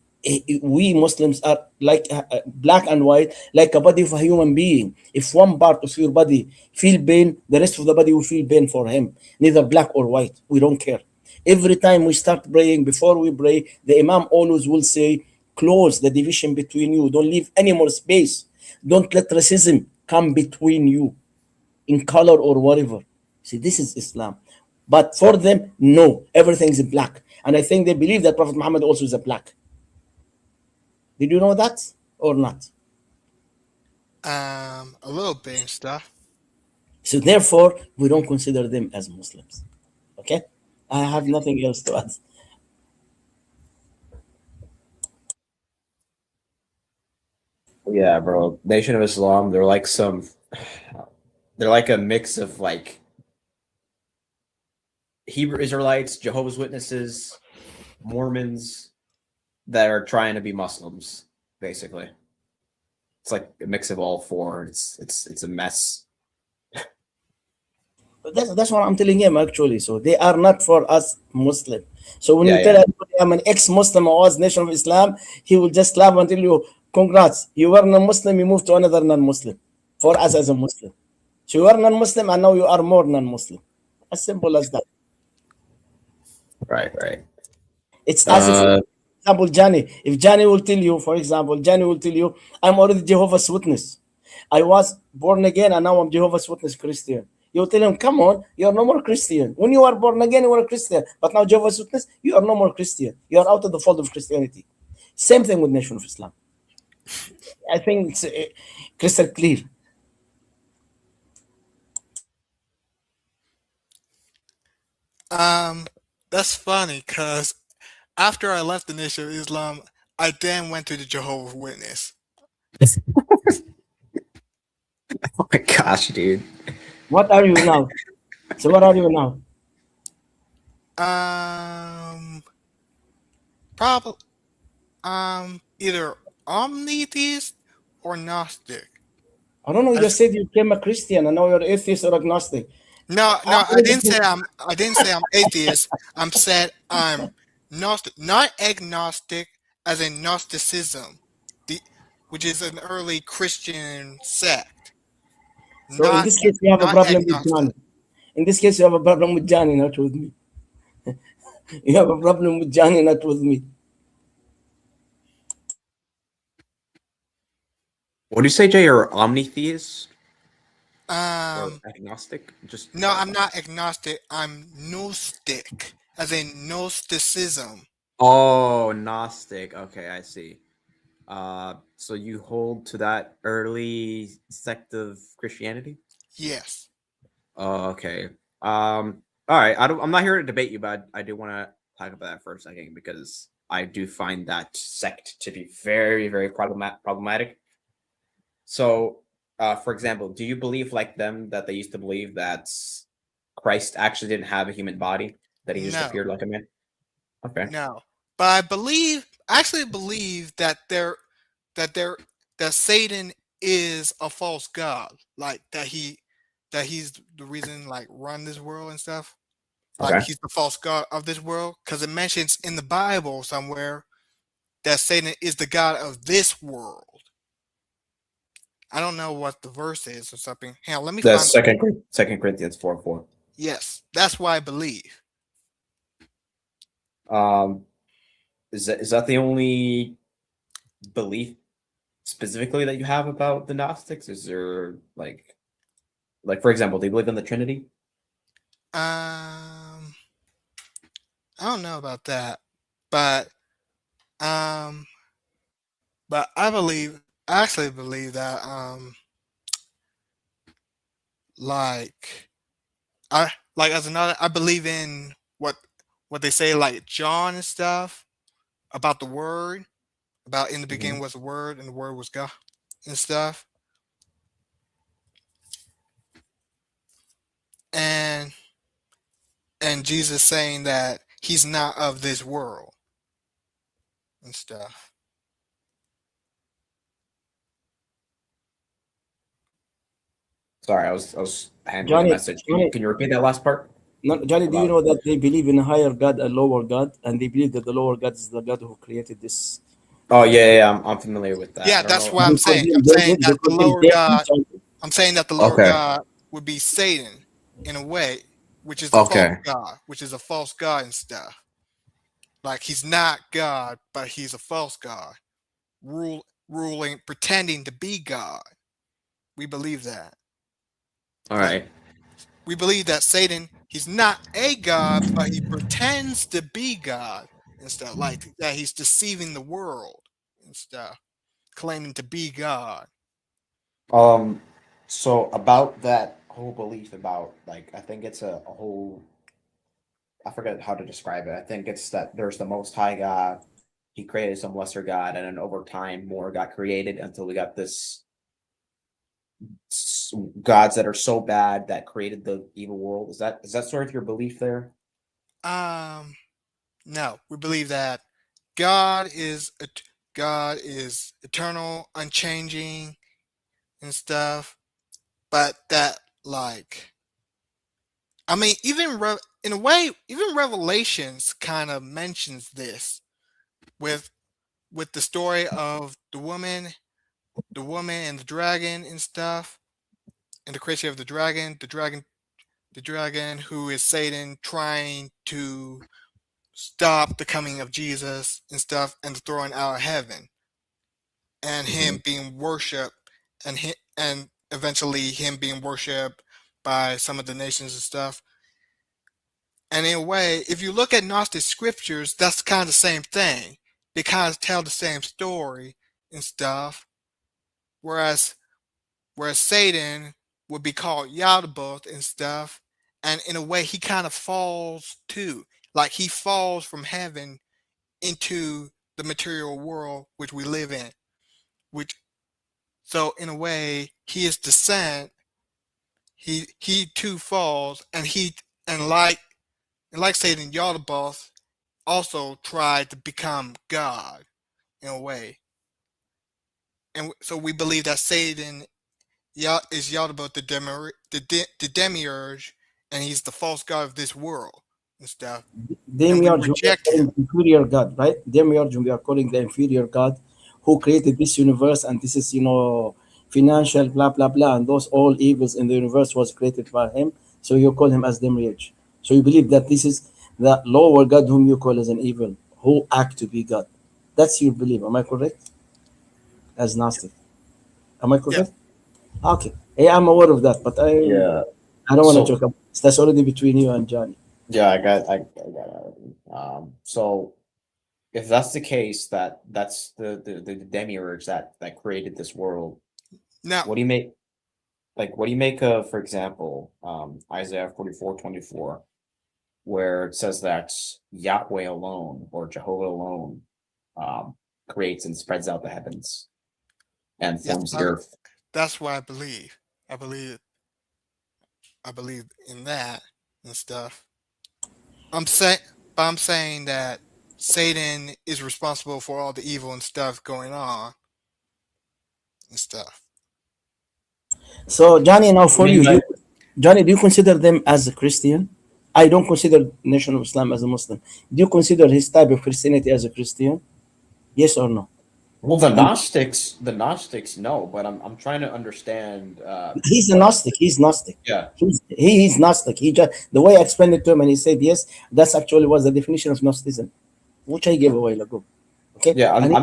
we Muslims are like black and white, like a body of a human being. If one part of your body feel pain, the rest of the body will feel pain for him. Neither black or white. We don't care. Every time we start praying, before we pray, the Imam always will say, close the division between you. Don't leave any more space. Don't let racism come between you in color or whatever. See, this is Islam. But for them, no, everything is black. And I think they believe that Prophet Muhammad also is a black. Did you know that or not? A little bit and stuff. So therefore, we don't consider them as Muslims. Okay? I have nothing else to add. Yeah, bro. Nation of Islam, they're like they're like a mix of like Hebrew Israelites, Jehovah's Witnesses, Mormons that are trying to be Muslims, basically. It's like a mix of all four. It's a mess. That's what I'm telling him actually. So they are not for us Muslim. So when Yeah, you tell yeah. everybody I'm an ex-Muslim or was Nation of Islam, he will just laugh and tell you, congrats, you were non-Muslim, you moved to another non-Muslim. For us as a Muslim. So you are non-Muslim and now you are more non-Muslim. As simple as that. Right, right. It's as if, Uh, for example, Johnny. If Johnny will tell you, for example, Johnny will tell you, I'm already Jehovah's Witness. I was born again and now I'm Jehovah's Witness Christian. You tell him, come on, you are no more Christian. When you are born again, you were a Christian. But now Jehovah's Witness, you are no more Christian. You are out of the fold of Christianity. Same thing with Nation of Islam. I think it's crystal clear. That's funny because after I left the Nation of Islam, I then went to the Jehovah's Witness. oh my gosh, dude. What are you now? So what are you now? Probably either omnitheist or Gnostic. I don't know. You just said you became a Christian and now you're atheist or agnostic. No, I didn't say I'm atheist. I'm said I'm Gnostic, not agnostic, as in Gnosticism, which is an early Christian sect. So in this case, you have a problem with Johnny. In this case, you have a problem with Johnny, not with me. You have a problem with Johnny, not with me. What do you say, Jay? You're omnitheist? Or agnostic? Just no, I'm not agnostic. I'm Gnostic, as in Gnosticism. Oh, Gnostic. Okay, I see. So you hold to that early sect of Christianity? Yes. Oh, okay. All right. I'm not here to debate you, but I do want to talk about that for a second because I do find that sect to be very, very problematic. So, for example, do you believe like them that they used to believe that Christ actually didn't have a human body, that he just No. appeared like a man? Okay. No, but I actually believe that Satan is a false god, like that he's the reason like run this world and stuff. Like Okay. he's the false god of this world because it mentions in the Bible somewhere that Satan is the god of this world. I don't know what the verse is or something. Hang on, let me That's find. Second Corinthians 4:4. Yes, that's what I believe. Is that the only belief specifically that you have about the Gnostics? Is there like for example, do you believe in the Trinity? I don't know about that, but um, but I actually believe that like as another, I believe in what they say, like John and stuff about the word, about in the beginning was the word and the word was God and stuff, and Jesus saying that he's not of this world and stuff. Sorry, I was handling a Johnny, message. Can you repeat that last part? no, Johnny, do you About know that they believe in a higher God, a lower God, and they believe that the lower God is the God who created this? Oh yeah, I'm familiar with that. Yeah, I don't that's know. what I'm They call saying. him, I'm saying they that the call him lower deity. God. I'm saying that the lower Okay. God would be Satan in a way, which is a false Okay. God, which is a false God and stuff. Like he's not God, but he's a false God, ruling, pretending to be God. We believe that. All Like right. we believe that Satan, he's not a God, but he pretends to be God and stuff. Like that he's deceiving the world and stuff, claiming to be God. So about that whole belief about I think it's a whole, I forget how to describe it. I think it's that there's the Most High God. He created some lesser God, and then over time, more got created until we got this gods that are so bad that created the evil world. Is that sort of your belief there? No, we believe that God is God is eternal, unchanging, and stuff. But that, like, I mean, in a way, even Revelations kind of mentions this with the story of the woman and the dragon and stuff, and the creation of the dragon who is Satan trying to stop the coming of Jesus and stuff, and the throwing out of heaven, and him being worshipped, and eventually him being worshipped by some of the nations and stuff. And in a way, if you look at Gnostic scriptures, that's kind of the same thing. They kind of tell the same story and stuff. Whereas Satan would be called Yaldabaoth and stuff, and in a way he kind of falls too. Like he falls from heaven into the material world which we live in. Which so in a way he is descent. He too falls, and like Satan, Yaldabaoth also tried to become God in a way. And so we believe that Satan is Yaldabaoth, the demiurge, and he's the false god of this world and stuff. And we Demiurge, we are reject him. calling inferior God, right? Demiurge, we are calling the inferior God who created this universe, and this is, financial, blah, blah, blah, and those all evils in the universe was created by him. So you call him as Demiurge. So you believe that this is the lower God whom you call as an evil, who act to be God. That's your belief. Am I correct? As Gnostic. Am I Yeah. correct? Okay. Yeah, I'm aware of that, but Yeah. I don't want to So- talk about this. That's already between you and Johnny. Yeah, I got it. So if that's the case, that's the demiurge that created this world. Now, What do you make what do you make of, for example, Isaiah 44:24, where it says that Yahweh alone or Jehovah alone creates and spreads out the heavens and yes, forms the earth? that's what I believe. I believe in that and stuff. I'm saying that Satan is responsible for all the evil and stuff going on and stuff. So, Johnny, now for mean you, by- Johnny, do you consider them as a Christian? I don't consider Nation of Islam as a Muslim. Do you consider his type of Christianity as a Christian? Yes or no? Well, the Gnostics, no, but I'm trying to understand. He's a Gnostic. He's Gnostic. Yeah, He's Gnostic. He just the way I explained it to him, and he said yes. That's actually was the definition of Gnosticism, which I gave a while ago. Okay, yeah. and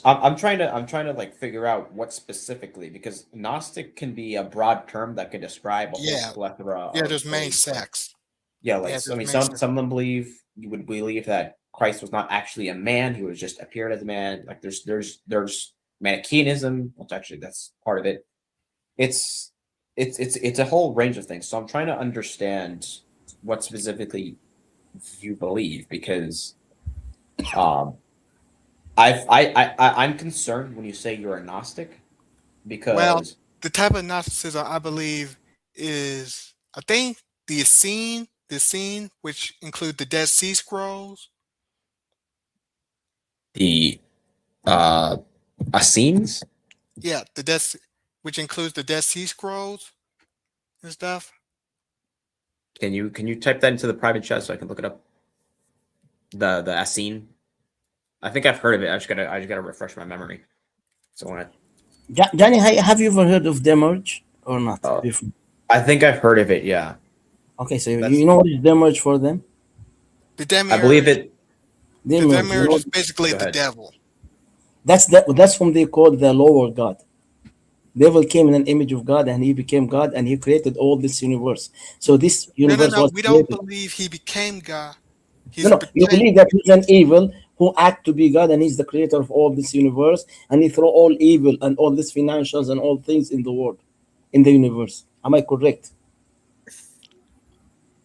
I'm trying to like figure out what specifically, because Gnostic can be a broad term that could describe a whole Yeah, plethora yeah. of There's many beliefs. Like, sects. yeah, Yeah, like there's I mean, many some sects. some of them would believe that Christ was not actually a man; he was just appeared as a man. Like there's Manichaeanism, which actually that's part of it. It's it's a whole range of things. So I'm trying to understand what specifically you believe, because um I'm concerned when you say you're a Gnostic, Well, because the type of Gnosticism I believe is, I think, the Essene, which include the Dead Sea Scrolls. the Essenes. Yeah, which includes the Dead Sea Scrolls and stuff. Can you type that into the private chat so I can look it up? The Essene. I think I've heard of it. I just gotta refresh my memory. So when Johnny, have you ever heard of Demerge or not uh, before? I think I've heard of it. Yeah, Okay, so that's you know what is Demerge for them? The I believe Demiurge, it. the Demerge, you Demiurge know, is basically Go the ahead. devil. that's whom they call the lower God. Devil came in an image of God and he became God and he created all this universe. So this No, no, universe no. was We don't created. believe he became God. No, He's no, you pretend. believe that he's an evil who act to be God and he's the creator of all this universe and he throw all evil and all these financials and all things in the world, in the universe. Am I correct?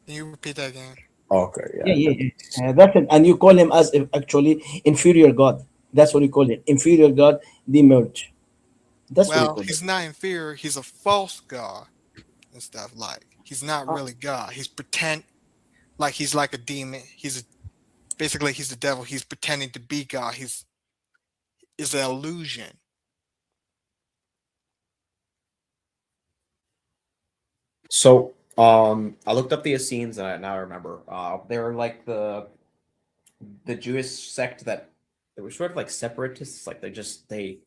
Can you repeat that again? Okay, Yeah, yeah. yeah, yeah. That's it. And you call him as actually inferior God. That's what you call it. Inferior God, the merge. That's what you Well, call it. he's not inferior. He's a false God and stuff. Like he's not Uh, really God. He's pretend like he's like a demon. Basically he's the devil. He's pretending to be God. Is an illusion. So I looked up the Essenes and now I remember. They're like the Jewish sect that they were sort of like separatists. Like they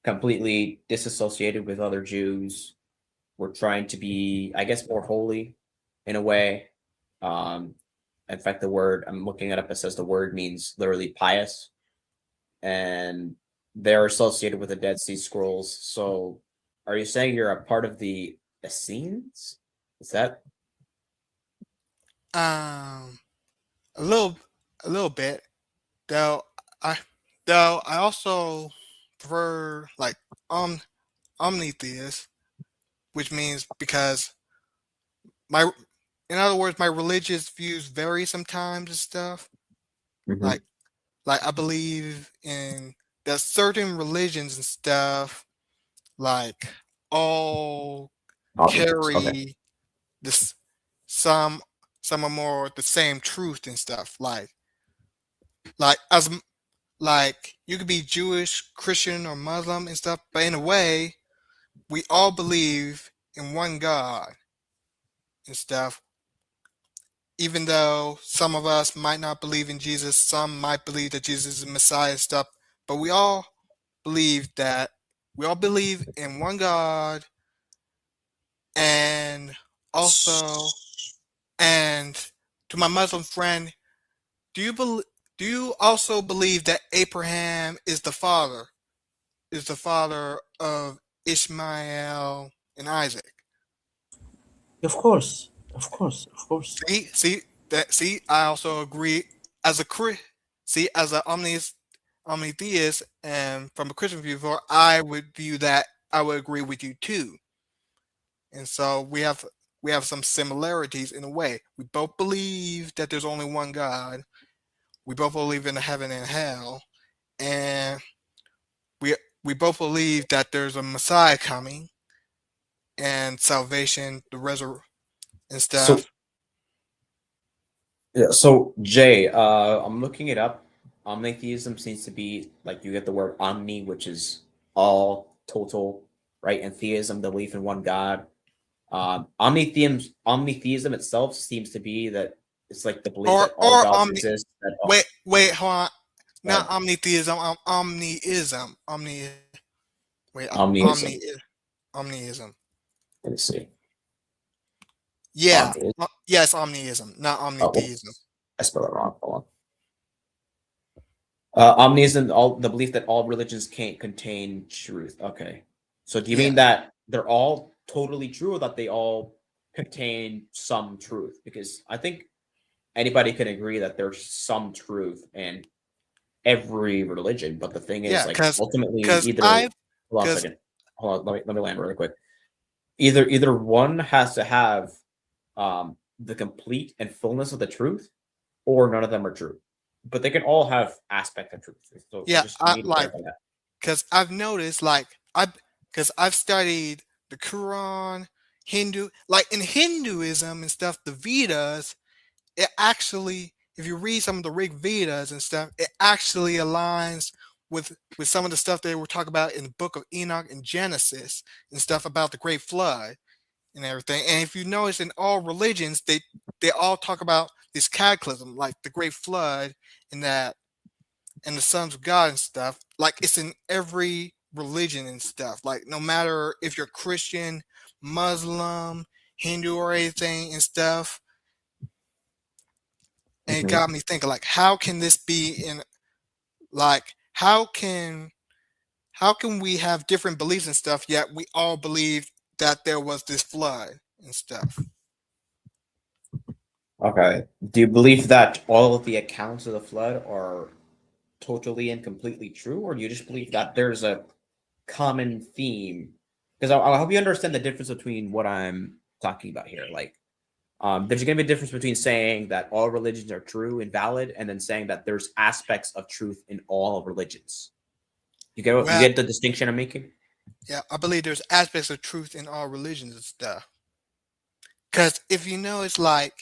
completely disassociated with other Jews. Were trying to be, I guess, more holy in a way. Um, in fact, the word I'm looking it up, it says the word means literally pious, and they're associated with the Dead Sea Scrolls. So, are you saying you're a part of the Essenes? Is that Um, a little, a little bit. Though I, though I also prefer like um omnitheist, which means because my, in other words, my religious views vary sometimes and stuff. Mhm. Like, I believe in that certain religions and stuff, like all omnitheist? Okay. carry this some some are more the same truth and stuff. Like as like you could be Jewish, Christian, or Muslim and stuff, but in a way, we all believe in one God and stuff. Even though some of us might not believe in Jesus, some might believe that Jesus is the Messiah and stuff, but believe that we all believe in one God, and also, and to my Muslim friend, do you believe? Do you also believe that Abraham is the father? Is the father of Ishmael and Isaac? of course, of course, of course. See, I also agree as a see, as an omnitheist and from a Christian viewpoint, I would agree with you too. And so we have some similarities in a way. We both believe that there's only one God. We both believe in the heaven and hell, and we we both believe that there's a Messiah coming and salvation, the resurrection and So stuff. yeah, so Jay, I'm looking it up. Omnitheism seems to be like you get the word omni, which is all, total, right? And theism, the belief in one God. Omnitheism itself seems to be that it's like the belief Or that all gods omni exist. That wait, hold on. not omnitheism, omniism. Omniism. Omniism. Let me see. Yeah. Omniism. Yes, omniism, not Oh, omnitheism. whoops. I spelled it wrong. Hold on. Omniism, the belief that all religions can't contain truth. Okay. So do you Yeah. mean that they're all totally true, or that they all contain some truth? Because I think anybody can agree that there's some truth in every religion, but the thing is, Yeah, like, because ultimately, because either I've hold on a because second. Hold on, let me land really quick. Either one has to have the complete and fullness of the truth, or none of them are true. But they can all have aspect of truth. So I yeah, just I need to like clarify that. because I've noticed I've studied the Quran, Hindu, like in Hinduism and stuff, the Vedas, it actually, if you read some of the Rig Vedas and stuff, it actually aligns with some of the stuff they were talking about in the book of Enoch and Genesis and stuff about the Great Flood and everything. And if you notice in all religions, they all talk about this cataclysm, like the Great Flood and that and the sons of God and stuff. Like it's in every religion and stuff. Like no matter if you're Christian, Muslim, Hindu or anything and stuff. And it Mhm. got me thinking like how can this be in like how can we have different beliefs and stuff yet we all believe that there was this flood and stuff. Okay. Do you believe that all of the accounts of the flood are totally and completely true, or do you just believe that there's a common theme? Because I'll help you understand the difference between what I'm talking about here. Like, there's going to be a difference between saying that all religions are true and valid, and then saying that there's aspects of truth in all religions. You Well, get the distinction I'm making? yeah, I believe there's aspects of truth in all religions and stuff. Because if you know, it's like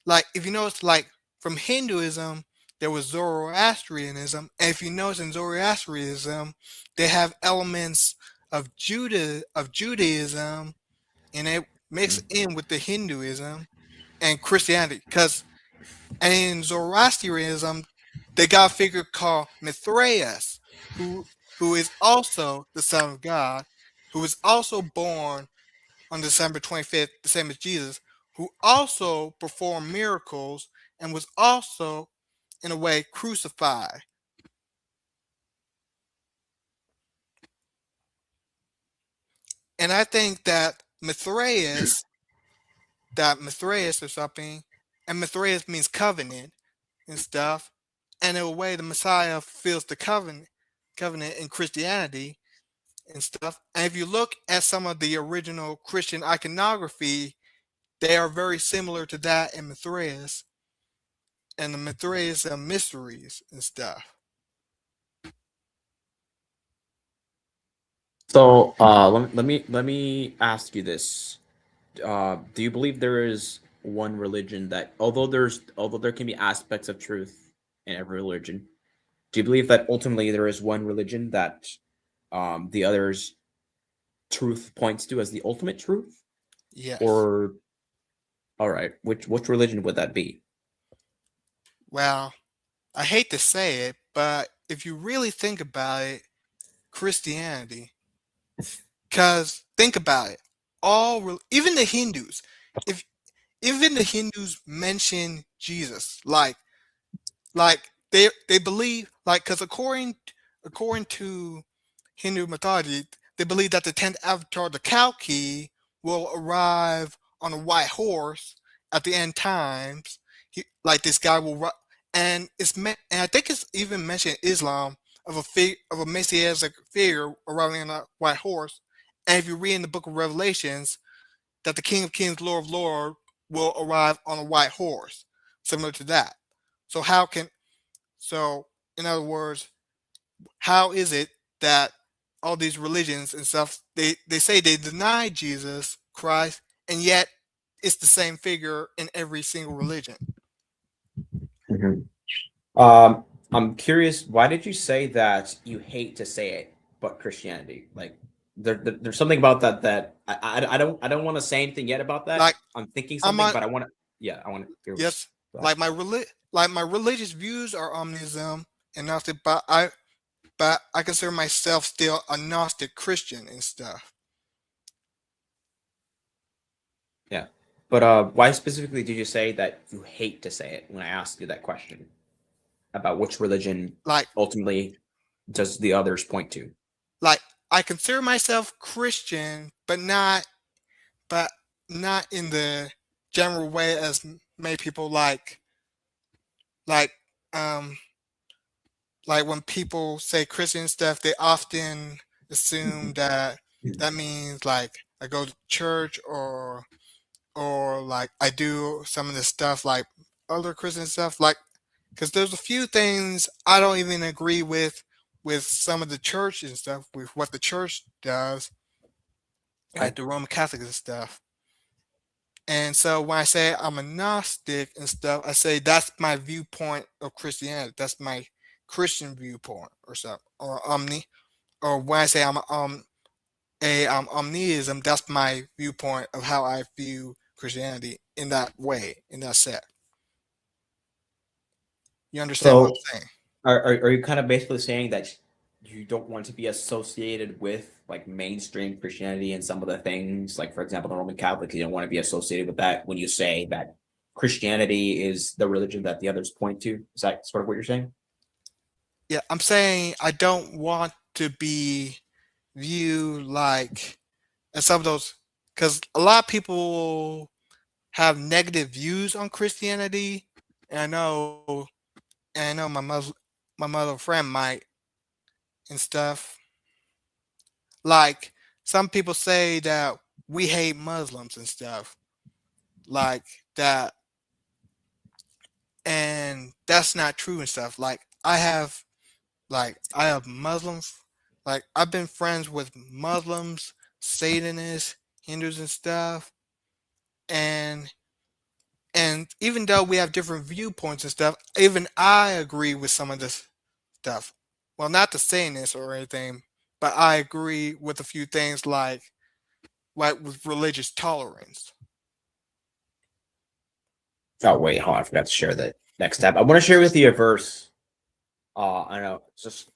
like if you know, it's like from Hinduism, there was Zoroastrianism, and if you notice in Zoroastrianism, they have elements of Judaism, and it mixed in with the Hinduism and Christianity. Because and in Zoroastrianism, they got a figure called Mithraeus, who is also the son of God, who was also born on December 25th, the same as Jesus, who also performed miracles and was also, in a way, crucified. And I think that Mithraeus or something, and Mithraeus means covenant and stuff, and in a way, the Messiah fulfills the covenant in Christianity and stuff. And if you look at some of the original Christian iconography, they are very similar to that in Mithraeus and the Mithraeus mysteries and stuff. So, let me ask you this: do you believe there is one religion that, although there can be aspects of truth in every religion, do you believe that ultimately there is one religion that the other's truth points to as the ultimate truth? Yes. Or, all right, which religion would that be? Well, I hate to say it, but if you really think about it, Christianity. Because think about it, even the Hindus, if even the Hindus mention Jesus, like they believe like because according to Hindu mythology, they believe that the 10th avatar, the Kalki, will arrive on a white horse at the end times. Like this guy will, and and I think it's even mentioned in Islam of a messianic figure arriving on a white horse. And if you read in the Book of Revelations, that the King of Kings, Lord of Lords, will arrive on a white horse, similar to that. So so in other words, how is it that all these religions and stuff they say they deny Jesus Christ and yet it's the same figure in every single religion? Mhm. I'm curious, why did you say that you hate to say it, but Christianity? Like, there's something about that that I don't want to say anything yet about that. Like I'm thinking I'm something, on but I want to hear. yes, Go ahead. like my religious views are omnism agnostic, but I consider myself still a Gnostic Christian and stuff. Yeah. But why specifically did you say that you hate to say it when I asked you that question about which religion Like ultimately does the others point to? like I consider myself Christian, but not in the general way as many people like um like when people say Christian stuff, they often assume that that means like I go to church or like I do some of the stuff like other Christian stuff like because there's a few things I don't even agree with some of the church and stuff with what the church does Okay. like the Roman Catholic and stuff. And so when I say I'm a Gnostic and stuff, I say that's my viewpoint of Christianity. That's my Christian viewpoint or something. Or omni. Or when I say I'm omniism, that's my viewpoint of how I view Christianity in that way, in that set. You understand what So I'm saying? are you kind of basically saying that you don't want to be associated with like mainstream Christianity and some of the things, like for example, the Roman Catholic, you don't want to be associated with that when you say that Christianity is the religion that the others point to? Is that sort of what you're saying? Yeah, I'm saying I don't want to be viewed like as some of those because a lot of people have negative views on Christianity, and I know my mother friend might and stuff. Like some people say that we hate Muslims and stuff like that, and that's not true and stuff. I have Muslims, like I've been friends with Muslims, Satanists, Hindus and stuff, and and even though we have different viewpoints and stuff, even I agree with some of this stuff. Well, not to saying this or anything, but I agree with a few things like with religious tolerance. Oh wait, hold on, I forgot to share the next tab. I want to share with you a verse. I know, just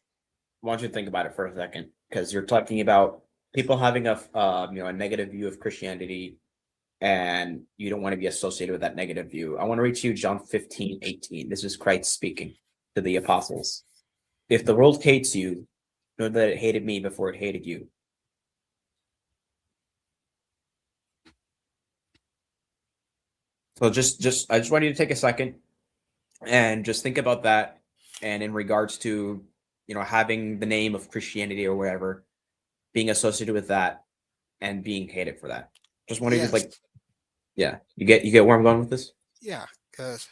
want you to think about it for a second, because you're talking about people having a negative view of Christianity, and you don't want to be associated with that negative view. I want to read to you John 15:18. This is Christ speaking to the apostles. If the world hates you, know that it hated me before it hated you. So I just want you to take a second and just think about that. And in regards to, having the name of Christianity or whatever, being associated with that and being hated for that. Just want to just Yes, yeah, you get where I'm going with this? yeah, because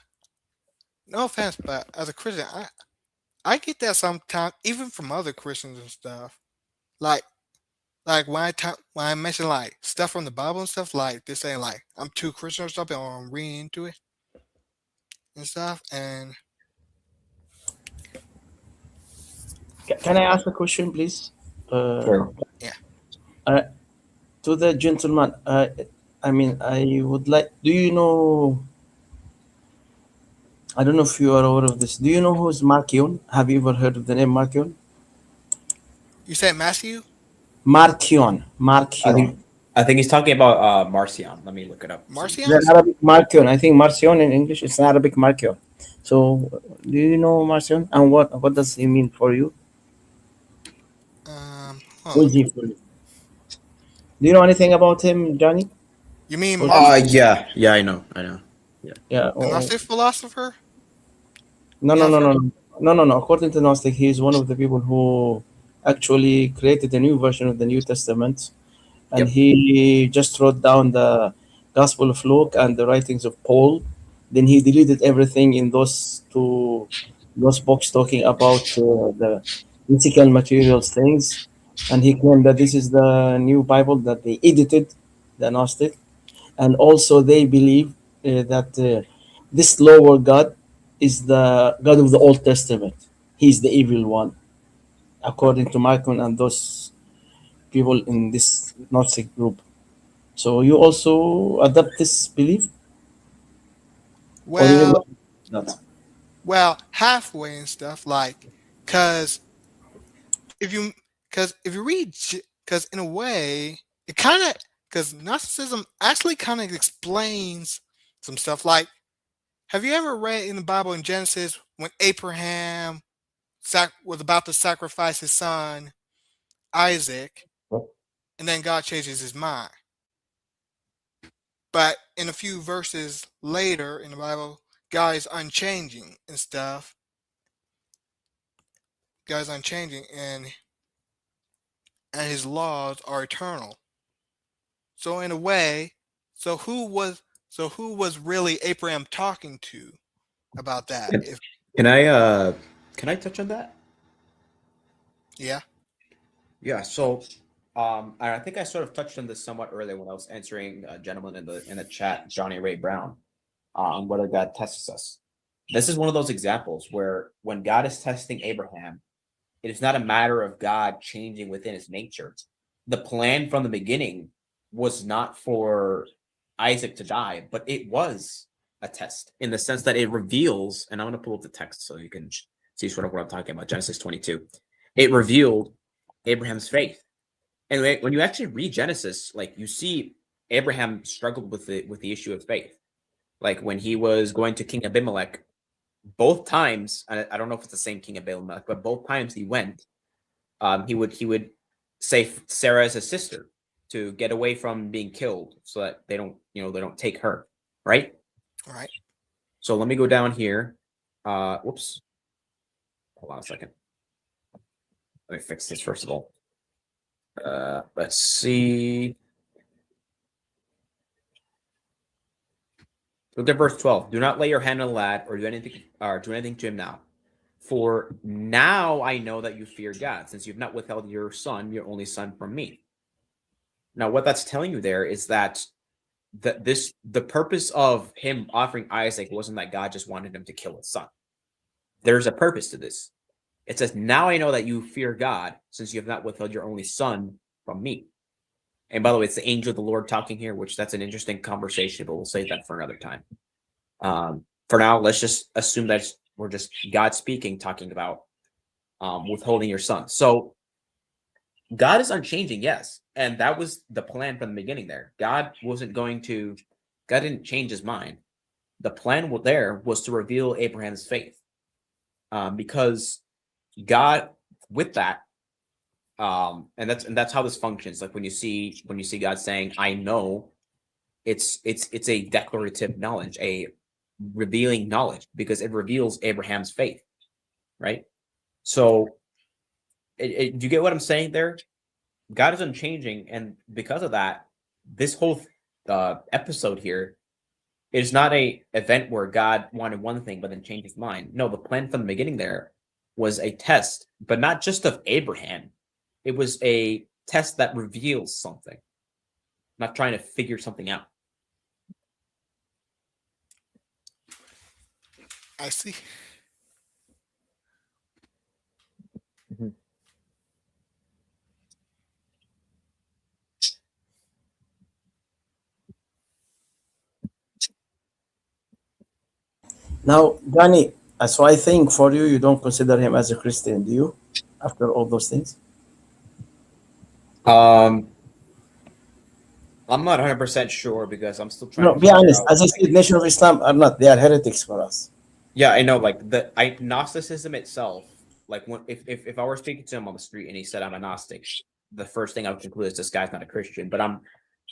no offense, but as a Christian, I get that sometimes, even from other Christians and stuff. Like like when I mention like stuff from the Bible and stuff, like they're saying like I'm too Christian or something, or I'm reading into it and stuff. And Can I ask a question, please? Sure. yeah, Uh, to the gentleman, I mean, I would like. Do you know? I don't know if you are aware of this. Do you know who's Marcion? Have you ever heard of the name Marcion? you said Matthew. Marcion. I Marcion. think I think he's talking about Marcion. Let me look it up. It's an Marcion? Arabic Marcion. I think Marcion in English is an Arabic Marcion. So, do you know Marcion? And what does he mean for you? Hold Who on. is he for you? Do you know anything about him, Johnny? You mean Or Marcion, Yeah, I know. yeah. the Gnostic philosopher? No, You no, have no, heard? no, no, no, no. According to Gnostic, he is one of the people who actually created a new version of the New Testament, and Yep. he just wrote down the Gospel of Luke and the writings of Paul. Then he deleted everything in those books talking about the mythical materials things, and he claimed that this is the new Bible that they edited, the Gnostic, and also they believe that this lower God is the God of the Old Testament. He's the evil one, according to Malcolm and those people in this Gnostic group. So you also adopt this belief, or you never Well, that? well, halfway and stuff. Like Because if you read, because in a way it kind of, because Gnosticism actually kind of explains some stuff. Like, have you ever read in the Bible in Genesis when Abraham was about to sacrifice his son Isaac, and then God changes his mind? But in a few verses later in the Bible, God is unchanging and stuff. God is unchanging, and his laws are eternal. So in a way, so who was really Abraham talking to about that? If Can I touch on that? yeah, Yeah, so I think I sort of touched on this somewhat earlier when I was answering a gentleman in the chat, Johnny Ray Brown, on whether God tests us. This is one of those examples where when God is testing Abraham, it is not a matter of God changing within his nature. The plan from the beginning was not for Isaac to die, but it was a test in the sense that it reveals, and I'm going to pull up the text so you can see sort of what I'm talking about. Genesis 22. It revealed Abraham's faith. And when you actually read Genesis, like you see Abraham struggled with the issue of faith. Like when he was going to King Abimelech, both times, I don't know if it's the same King Abimelech, but both times he went, he would say Sarah as a sister to get away from being killed, so that they don't take her, right? right. So let me go down here. Whoops. Hold on a second. Let me fix this first of all. Let's see. Look at verse 12. Do not lay your hand on the lad or do anything to him now. For now I know that you fear God, since you've not withheld your son, your only son, from me. Now, what that's telling you there is that the purpose of him offering Isaac wasn't that God just wanted him to kill his son. There's a purpose to this. It says, now I know that you fear God, since you have not withheld your only son from me. And by the way, it's the angel of the Lord talking here, which that's an interesting conversation, but we'll save that for another time. For now, let's just assume that we're just God speaking, talking about withholding your son. So God is unchanging, yes. And that was the plan from the beginning there. God didn't change his mind. The plan there was to reveal Abraham's faith. Because God, with that, and that's how this functions. Like when you see God saying, I know, it's a declarative knowledge, a revealing knowledge, because it reveals Abraham's faith, right? So do you get what I'm saying there? God is unchanging, and because of that, this whole episode here is not a event where God wanted one thing but then changed his mind. No, the plan from the beginning there was a test, but not just of Abraham. It was a test that reveals something, not trying to figure something out. I see. Mm-hmm. Now, Danny, so I think for you, you don't consider him as a Christian, do you? After all those things? I'm not 100% sure because I'm still trying No, to be figure honest. out, As I said, Nation of Islam are not. They are heretics for us. Yeah, I know. Like Gnosticism itself. Like if I were speaking to him on the street and he said I'm a Gnostic, the first thing I would conclude is this guy's not a Christian. But I'm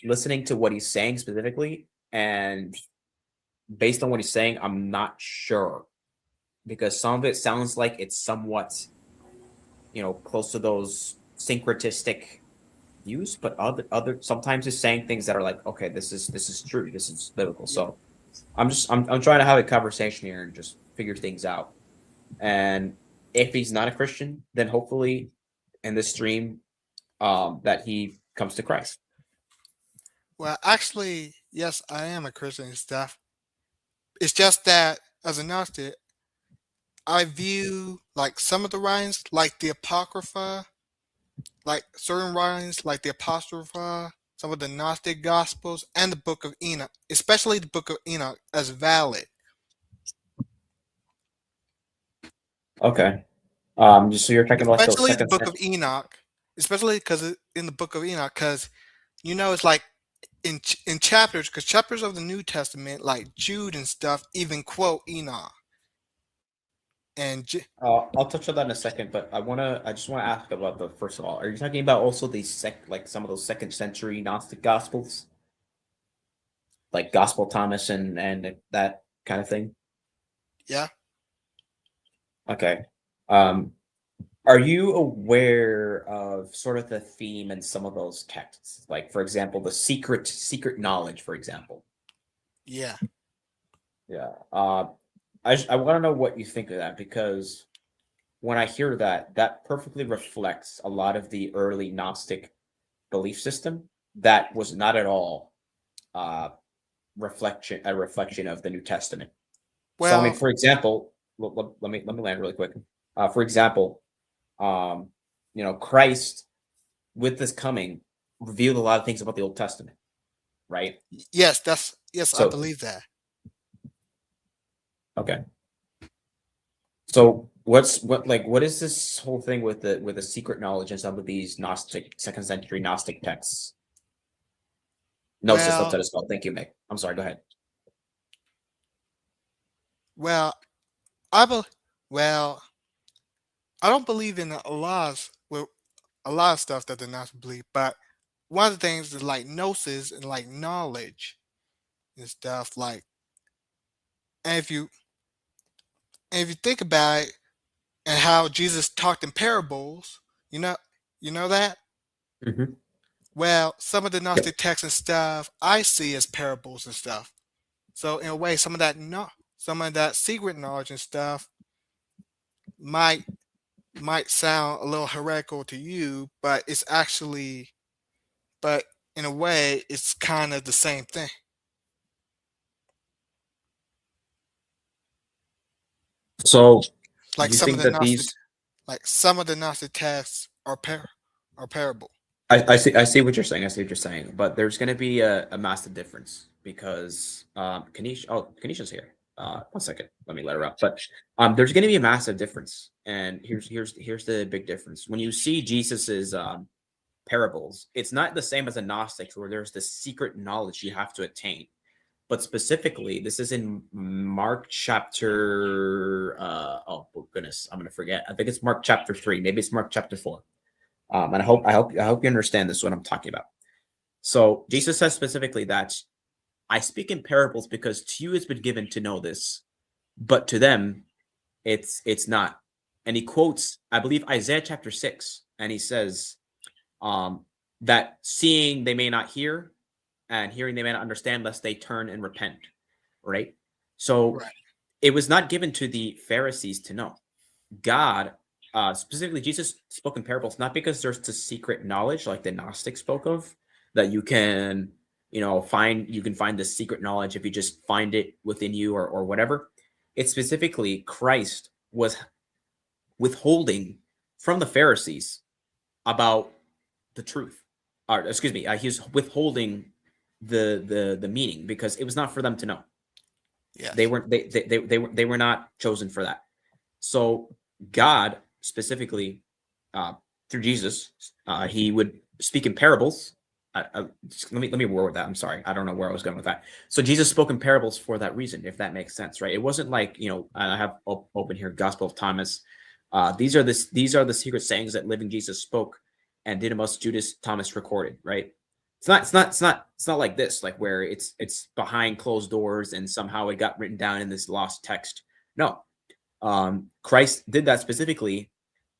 listening to what he's saying specifically, and based on what he's saying, I'm not sure, because some of it sounds like it's somewhat, close to those syncretistic views, but other sometimes he's saying things that are like, okay, this is true, this is biblical. So I'm trying to have a conversation here and just figure things out. And if he's not a Christian, then hopefully in this stream, that he comes to Christ. Well, actually, yes, I am a Christian and stuff. It's just that as a Gnostic, I view like some of the writings, like the Apocrypha, like certain writings, like the Apocrypha, some of the Gnostic Gospels, and the Book of Enoch, especially the Book of Enoch, as valid. Okay. Just so you're talking about those especially the second Book set. of Enoch, especially because in the Book of Enoch, because it's like in chapters, because chapters of the New Testament, like Jude and stuff, even quote Enoch. And I'll touch on that in a second, but I just wanna ask about the first of all. Are you talking about also the like some of those second century Gnostic gospels, like Gospel Thomas and that kind of thing? yeah, Okay. Um, are you aware of sort of the theme in some of those texts? Like, for example, the secret knowledge, for example. yeah. Yeah. I want to know what you think of that because when I hear that, that perfectly reflects a lot of the early Gnostic belief system that was not at all uh a reflection of the New Testament. So I mean, Well, for example, let me land really quick. For example, Christ with this coming revealed a lot of things about the Old Testament, right? yes, I So believe that. okay. So what is this whole thing with the secret knowledge in some of these Gnostic second century Gnostic texts? Gnosis, that's Well, what it's called. Thank you, Mick. I'm sorry, go ahead. well, I be, well, I don't believe in a lot of stuff that they're not to believe, but one of the things is like gnosis and like knowledge and stuff like, and if you think about it and how Jesus talked in parables, you know, you know that. Hmm. Well, some of the Yep. Gnostic texts and stuff I see as parables and stuff. So in a way, some of that secret knowledge and stuff might sound a little heretical to you, but but in a way, it's kind of the same thing. So Like you some of think the that Gnostic, these texts are are parable. I see what you're saying. I see what you're saying. But there's gonna be a massive difference because Kanisha's here. One second. Let me let her up. But there's gonna be a massive difference. And here's the big difference. When you see Jesus's parables, it's not the same as a Gnostics where there's this secret knowledge you have to attain. But specifically, this is in Mark chapter oh goodness, I'm gonna forget. I think it's Mark chapter 3, maybe it's Mark chapter 4. And I hope you understand this what I'm talking about. So Jesus says specifically that I speak in parables because to you it's been given to know this, but to them it's not. And he quotes, I believe, Isaiah chapter 6, and he says um, that seeing they may not hear, and hearing they may not understand, lest they turn and repent. Right. So Right. it was not given to the Pharisees to know. God, specifically Jesus spoke in parables, not because there's this secret knowledge like the Gnostics spoke of, that you can, you can find this secret knowledge if you just find it within you or whatever. It's specifically Christ was withholding from the Pharisees about the truth. Or excuse me, he was withholding the meaning because it was not for them to know. They Yes. weren't they were not chosen for that. So God specifically, through Jesus, he would speak in parables. Let me word that. I'm sorry, I don't know where I was going with that. So Jesus spoke in parables for that reason, if that makes sense, right? It wasn't like I have open here, Gospel of Thomas. These are the secret sayings that living Jesus spoke, and Didymus Judas Thomas recorded, right? It's not like this, like where it's behind closed doors and somehow it got written down in this lost text. No, Christ did that specifically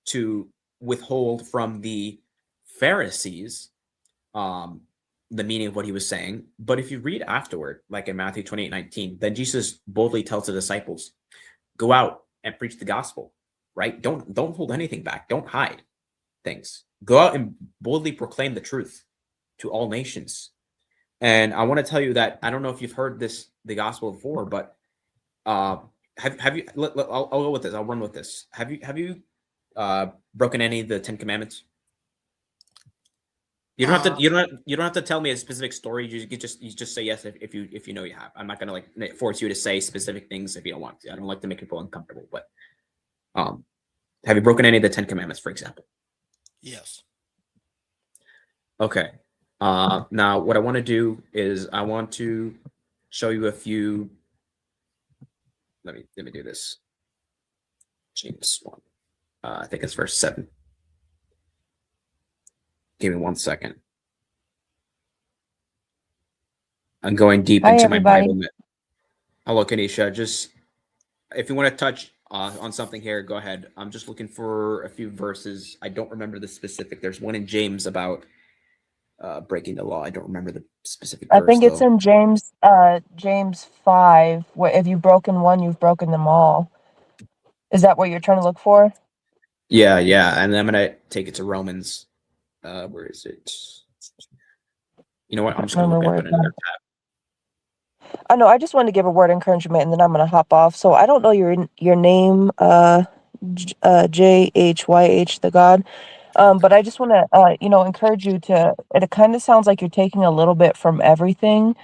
to withhold from the Pharisees the meaning of what he was saying. But if you read afterward, like in Matthew 28:19, then Jesus boldly tells the disciples, go out and preach the gospel, right? Don't hold anything back. Don't hide things. Go out and boldly proclaim the truth to all nations. And I want to tell you that I don't know if you've heard the gospel before, but uh, have you? I'll go with this. I'll run with this. Have you broken any of the Ten Commandments? You don't have Uh, to. You don't have to tell me a specific story. You just say yes if you know you have. I'm not gonna force you to say specific things if you don't want to. I don't like to make people uncomfortable. But um, Have you broken any of the 10 commandments, for example? Yes. Okay. Now what I want to do is I want to show you a few. Let me do this. James 1. I think it's verse 7. Give me 1 second. I'm going deep Hi, into my everybody. Bible. Hello, Kanisha. Just if you want to touch on something here, go ahead. I'm just looking for a few verses. I don't remember the specific. There's one in James about breaking the law. I don't remember the specific I verse think it's though. in James 5, where if you've broken one, you've broken them all. Is that what you're trying to look for? Yeah, and then I'm gonna take it to Romans. Where is it? You know what? I'm just gonna Remember look where up at it's at. another tab. I know. I just wanted to give a word of encouragement, and then I'm gonna hop off. So I don't know your name, JHYH, the God. But I just want to, encourage you to. It kind of sounds like you're taking a little bit from everything,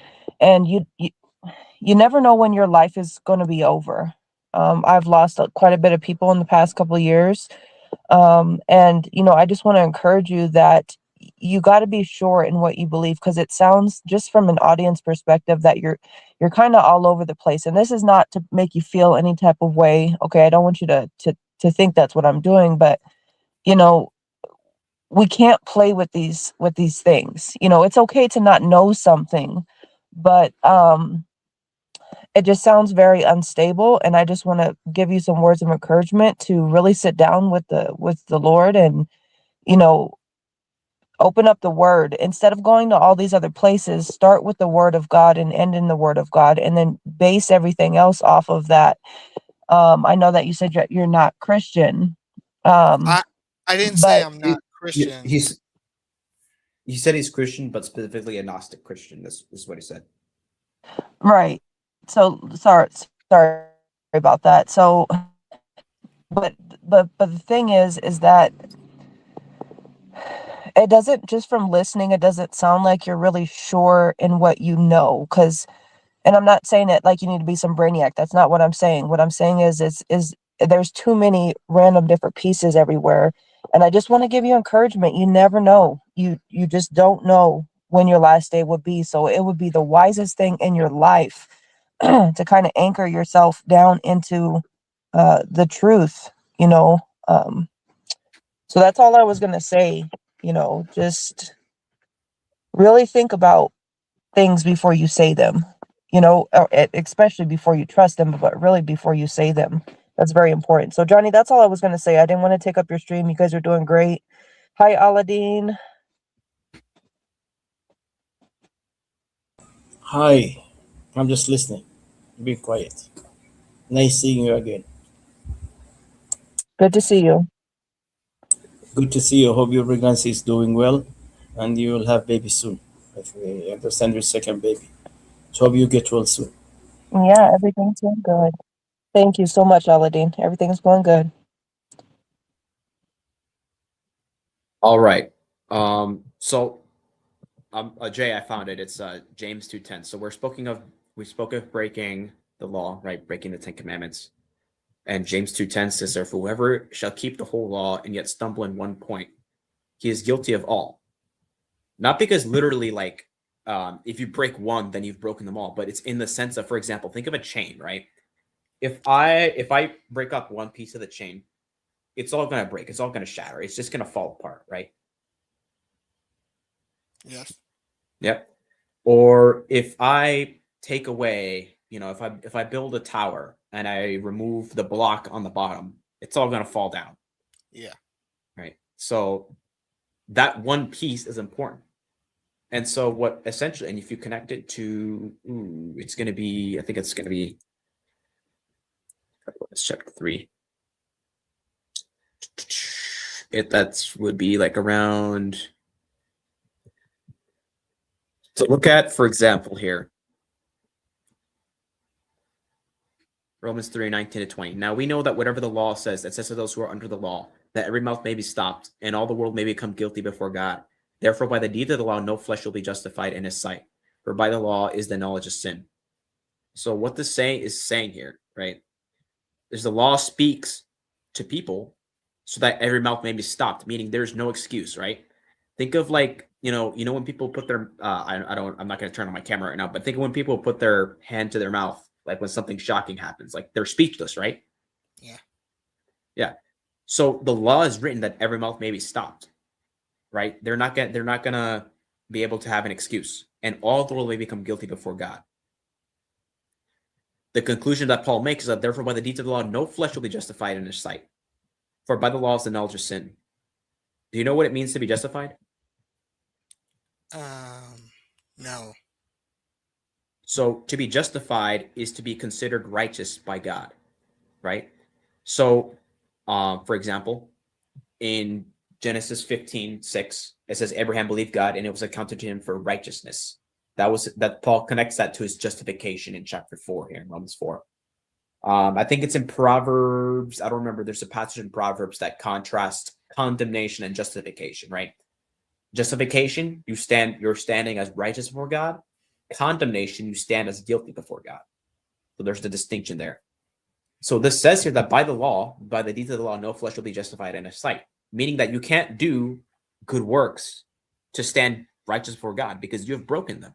and you never know when your life is going to be over. I've lost quite a bit of people in the past couple of years. And I just want to encourage you that you got to be sure in what you believe, because it sounds, just from an audience perspective, that you're kind of all over the place. And this is not to make you feel any type of way. Okay, I don't want you to think that's what I'm doing, but you know, we can't play with these things. It's okay to not know something, but it just sounds very unstable, and I just want to give you some words of encouragement to really sit down with the Lord, and you know open up the word. Instead of going to all these other places, start with the word of God and end in the word of God, and then base everything else off of that. I know that you said you're not Christian, um I didn't say but I'm not Christian. He said he's Christian, but specifically a Gnostic Christian. This is what he said. right. So sorry about that. So but the thing is that it doesn't, just from listening, it doesn't sound like you're really sure in what you know. Because, and I'm not saying it like you need to be some brainiac. That's not what I'm saying. What I'm saying is there's too many random different pieces everywhere. And I just want to give you encouragement. You never know. You just don't know when your last day would be. So it would be the wisest thing in your life to kind of anchor yourself down into the truth, you know. Um, so that's all I was going to say. Just really think about things before you say them, especially before you trust them, but really before you say them. That's very important. So, Johnny, that's all I was going to say. I didn't want to take up your stream. You guys are doing great. Hi, Aladdin. Hi, I'm just listening. Be quiet. Nice seeing you again. Good to see you. Good to see you. Hope your pregnancy is doing well, and you will have baby soon. If we understand your second baby. So hope you get well soon. Yeah, everything's going good. Thank you so much, Aladdin. Everything's going good. All right. So Jay, I found it. It's James 2:10. So we spoke of breaking the law, right? Breaking the 10 commandments. And James 2:10 says, therefore, whoever shall keep the whole law and yet stumble in one point, he is guilty of all. Not because literally, like, if you break one, then you've broken them all, but it's in the sense of, for example, think of a chain, right? If I break up one piece of the chain, it's all gonna break, it's all gonna shatter, it's just gonna fall apart, right? Yes. Yep. Or if I take away, if I build a tower and I remove the block on the bottom, it's all gonna fall down. Yeah. Right. So that one piece is important. And so what essentially, and if you connect it to, it's going to be, I think it's going to be, let's chapter 3. That would be like around, to look at, for example, here, Romans 3:19-20. Now we know that whatever the law says, it says to those who are under the law, that every mouth may be stopped, and all the world may become guilty before God. Therefore, by the deed of the law, no flesh will be justified in his sight, for by the law is the knowledge of sin. So what this saying is saying here, right? Is the law speaks to people so that every mouth may be stopped, meaning there's no excuse, right? Think of like, when people put their I'm not going to turn on my camera right now, but think of when people put their hand to their mouth, like when something shocking happens, like they're speechless, right? Yeah. Yeah. So the law is written that every mouth may be stopped, right? They're not gonna be able to have an excuse, and all the world may become guilty before God. The conclusion that Paul makes is that therefore by the deeds of the law, no flesh will be justified in his sight. For by the law is the knowledge of sin. Do you know what it means to be justified? No. So to be justified is to be considered righteous by God, right? So, for example, in Genesis 15:6, it says Abraham believed God and it was accounted to him for righteousness. That Paul connects that to his justification in chapter 4 here in Romans 4. I think it's in Proverbs. I don't remember. There's a passage in Proverbs that contrasts condemnation and justification, right? Justification, you're standing as righteous before God. Condemnation, you stand as guilty before God. So there's the distinction there. So this says here that by the law, by the deeds of the law, no flesh will be justified in his sight, meaning that you can't do good works to stand righteous before God because you have broken them.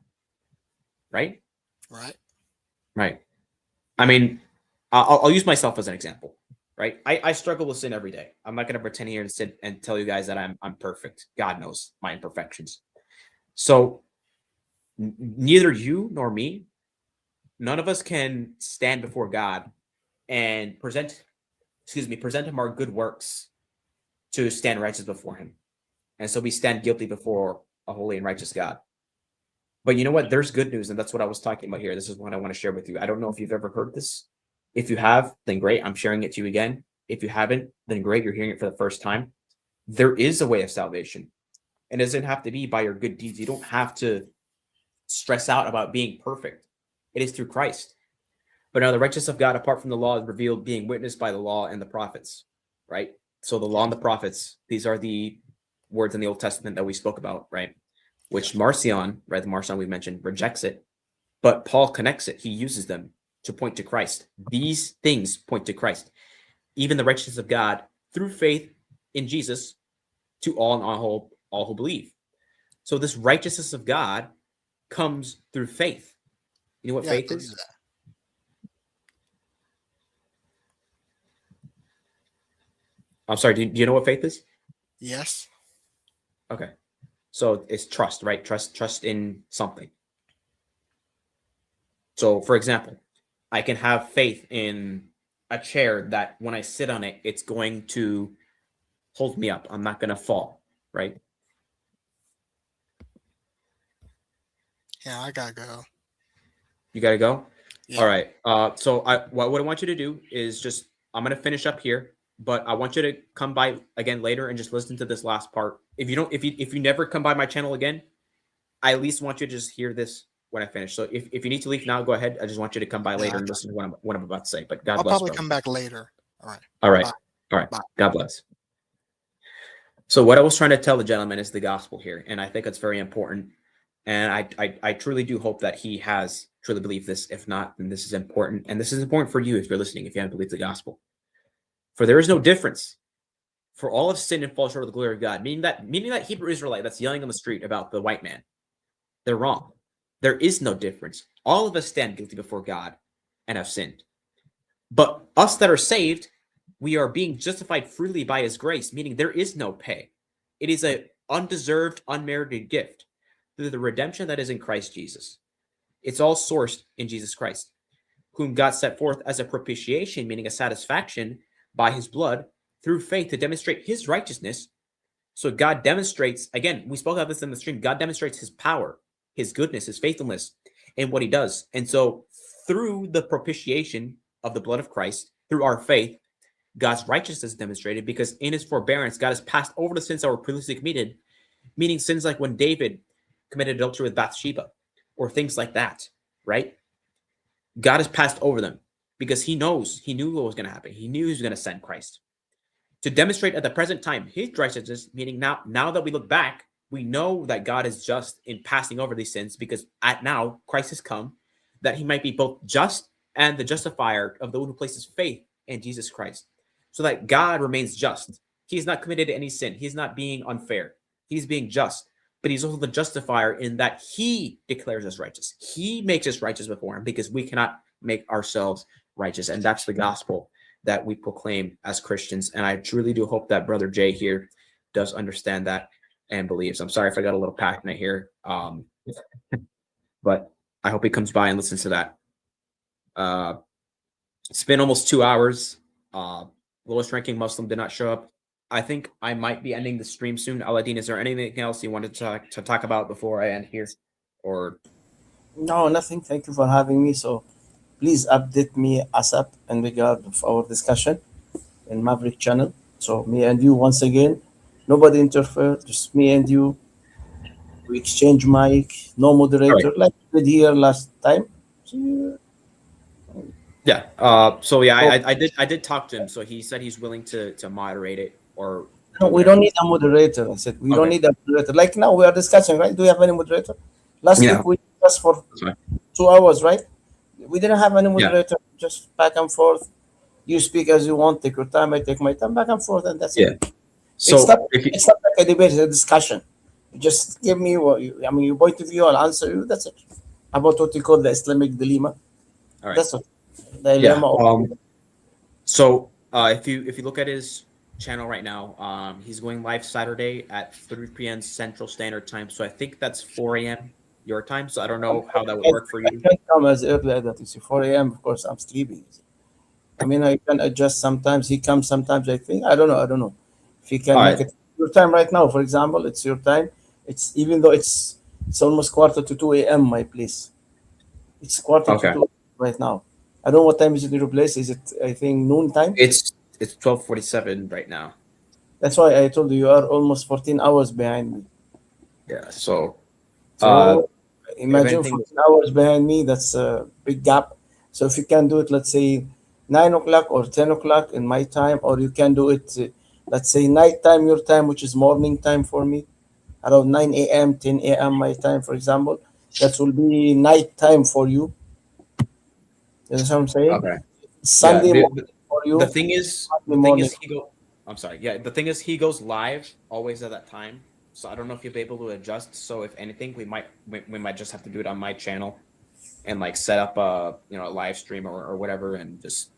Right? Right. I mean, I'll use myself as an example, right? I struggle with sin every day. I'm not going to pretend here and sit and tell you guys that I'm perfect. God knows my imperfections. So neither you nor me, none of us can stand before God and present him our good works to stand righteous before him. And so we stand guilty before a holy and righteous God. But you know what? There's good news, and that's what I was talking about here. This is what I want to share with you. I don't know if you've ever heard this. If you have, then great. I'm sharing it to you again. If you haven't, then great. You're hearing it for the first time. There is a way of salvation. And it doesn't have to be by your good deeds. You don't have to stress out about being perfect. It is through Christ. But now the righteousness of God, apart from the law, is revealed, being witnessed by the law and the prophets, right? So the law and the prophets, these are the words in the Old Testament that we spoke about, right? Which Marcion, right, the Marcion we mentioned, rejects it. But Paul connects it. He uses them to point to Christ. These things point to Christ. Even the righteousness of God through faith in Jesus to all who believe. So this righteousness of God comes through faith. You know what faith is? I'm sorry, do you know what faith is? Yes. Okay. So it's trust, right? Trust in something. So for example, I can have faith in a chair that when I sit on it, it's going to hold me up. I'm not going to fall, right? Yeah, I gotta go. You got to go? Yeah. All right. So what I want you to do is just, I'm going to finish up here, but I want you to come by again later and just listen to this last part. If you never come by my channel again, I at least want you to just hear this when I finish. So if you need to leave now, go ahead. I just want you to come by later and listen to what I'm about to say. But God I'll bless. probably brother. come back later. All right. All right. Bye. All right. Bye. God bless. So what I was trying to tell the gentleman is the gospel here, and I think it's very important. And I truly do hope that he has truly believed this. If not, then this is important. And this is important for you if you're listening, if you haven't believed the gospel. For there is no difference. For all have sinned and fall short of the glory of God. Meaning that Hebrew Israelite that's yelling on the street about the white man, they're wrong. There is no difference. All of us stand guilty before God and have sinned. But us that are saved, we are being justified freely by his grace, meaning there is no pay. It is an undeserved, unmerited gift through the redemption that is in Christ Jesus. It's all sourced in Jesus Christ, whom God set forth as a propitiation, meaning a satisfaction by his blood through faith to demonstrate his righteousness. So God demonstrates, again, we spoke about this in the stream, God demonstrates his power, his goodness, his faithfulness in what he does. And so through the propitiation of the blood of Christ, through our faith, God's righteousness is demonstrated because in his forbearance, God has passed over the sins that were previously committed, meaning sins like when David committed adultery with Bathsheba or things like that, right? God has passed over them because he knew what was going to happen. He knew he was going to send Christ to demonstrate at the present time his righteousness, meaning now that we look back, we know that God is just in passing over these sins because now Christ has come that he might be both just and the justifier of those who places faith in Jesus Christ, so that God remains just He's not committed any sin. He's not being unfair. He's being just. But he's also the justifier in that he declares us righteous. He makes us righteous before him because we cannot make ourselves righteous. And that's the gospel that we proclaim as Christians. And I truly do hope that Brother Jay here does understand that and believes. I'm sorry if I got a little passionate here. But I hope he comes by and listens to that. It's been almost 2 hours. Lowest ranking Muslim did not show up. I think I might be ending the stream soon. Aladdin, is there anything else you wanted to talk about before I end here? Or No, nothing. Thank you for having me. So please update me ASAP in regard of our discussion in Maverick channel. So me and you once again, nobody interfere, just me and you. We exchange mic, no moderator, like we did here last time. yeah. So yeah, I did talk to him. So he said he's willing to moderate it or No, we don't need a moderator. I said we don't need a moderator. Like now we are discussing, right? Do we have any moderator? Last week we discussed for 2 hours, right? We didn't have any moderator. Just back and forth. You speak as you want. Take your time. I take my time. Back and forth, and that's it. So it's not like a debate. It's a discussion. You just give me your point of view. I'll answer you. That's it. About what you call the Islamic dilemma. All right. That's it. Dilemma. So if you look at his channel right now, he's going live Saturday at 3 p.m. Central Standard Time. So I think that's 4 a.m. your time. So I don't know how that would work for you. I can't come as early as that. You see, 4 a.m. Of course, I'm sleeping. I mean, I can adjust sometimes. He comes sometimes. I think I don't know. If he can make it your time right now, for example, it's your time. It's even though it's almost quarter to 2 a.m. my place. It's quarter to 2 right now. I don't know what time is it in your place. Is it, I think, noon time? It's 12:47 right now. That's why I told you are almost 14 hours behind me. Yeah. So imagine 14 hours behind me. That's a big gap. So if you can do it, let's say 9 o'clock or 10 o'clock in my time, or you can do it, let's say night time, your time, which is morning time for me, around 9 a.m., 10 a.m. my time, for example. That will be night time for you. You know what I'm saying? Okay. Sunday morning for you. The thing is he goes live always at that time. So I don't know if you'll be able to adjust. So if anything, we might just have to do it on my channel and like set up a live stream or whatever, and just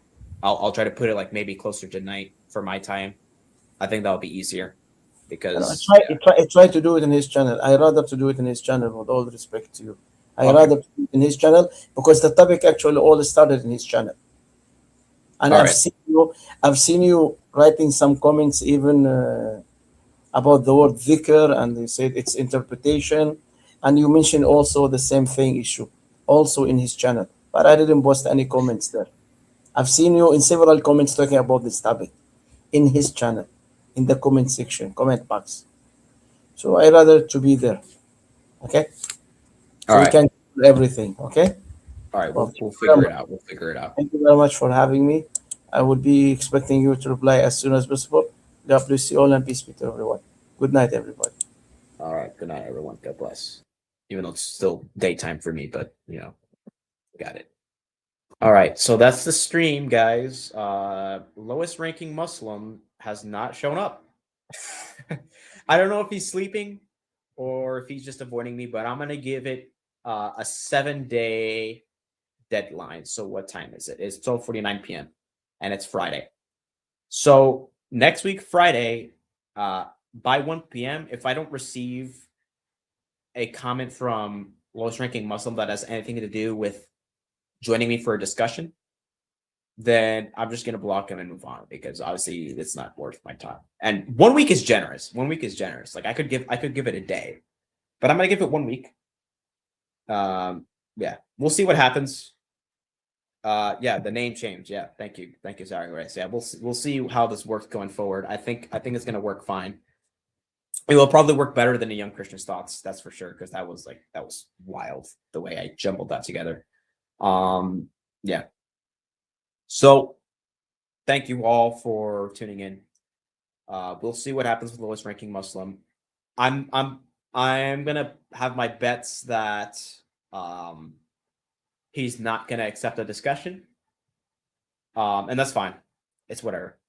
I'll try to put it like maybe closer to night for my time. I think that'll be easier because I try to do it in his channel. I rather to do it in his channel, with all respect to you. I rather do it in his channel because the topic actually all started in his channel. And I've seen you writing some comments even about the word dhikr, and they said it's interpretation, and you mentioned also the same thing issue also in his channel, but I didn't post any comments there. I've seen you in several comments talking about this topic in his channel, in the comment section, comment box. So I rather to be there. Okay. So we can do everything. Okay. All right. We'll figure it out. We'll figure it out. Thank you very much for having me. I will be expecting you to reply as soon as possible. God bless you all and peace be to everyone. Good night, everybody. All right. Good night, everyone. God bless. Even though it's still daytime for me, but got it. All right. So that's the stream, guys. Lowest ranking Muslim has not shown up. I don't know if he's sleeping or if he's just avoiding me, but I'm going to give it a 7-day deadline. So what time is it? It's 12:49 p.m. and it's Friday. So next week, Friday, by 1 p.m., if I don't receive a comment from lowest ranking Muslim that has anything to do with joining me for a discussion, then I'm just going to block him and move on, because obviously it's not worth my time. And 1 week is generous. 1 week is generous. Like I could give it a day, but I'm going to give it 1 week. Yeah, we'll see what happens. Yeah, the name change. Yeah, thank you, Zari Rice. Yeah, we'll see how this works going forward. I think it's going to work fine. It will probably work better than the Young Christian's Thoughts, that's for sure, because that was wild the way I jumbled that together. Yeah. So thank you all for tuning in. We'll see what happens with lowest ranking Muslim. I'm gonna have my bets that he's not gonna accept a discussion. And that's fine. It's whatever.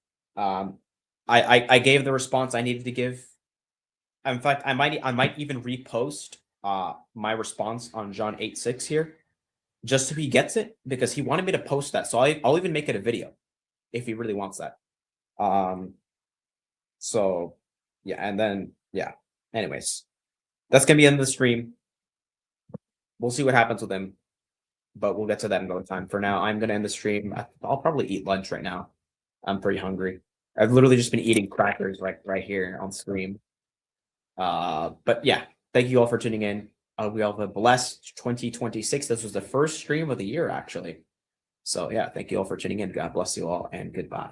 I gave the response I needed to give. In fact, I might even repost my response on John 8:6 here, just so he gets it, because he wanted me to post that. So I'll even make it a video if he really wants that. So yeah, and then yeah. Anyways, that's gonna be in the stream. We'll see what happens with him, but we'll get to that in another time. For now, I'm gonna end the stream. I'll probably eat lunch right now. I'm pretty hungry. I've literally just been eating crackers right here on stream. But yeah, thank you all for tuning in. We all have a blessed 2026. This was the first stream of the year, actually. So yeah, thank you all for tuning in. God bless you all, and goodbye.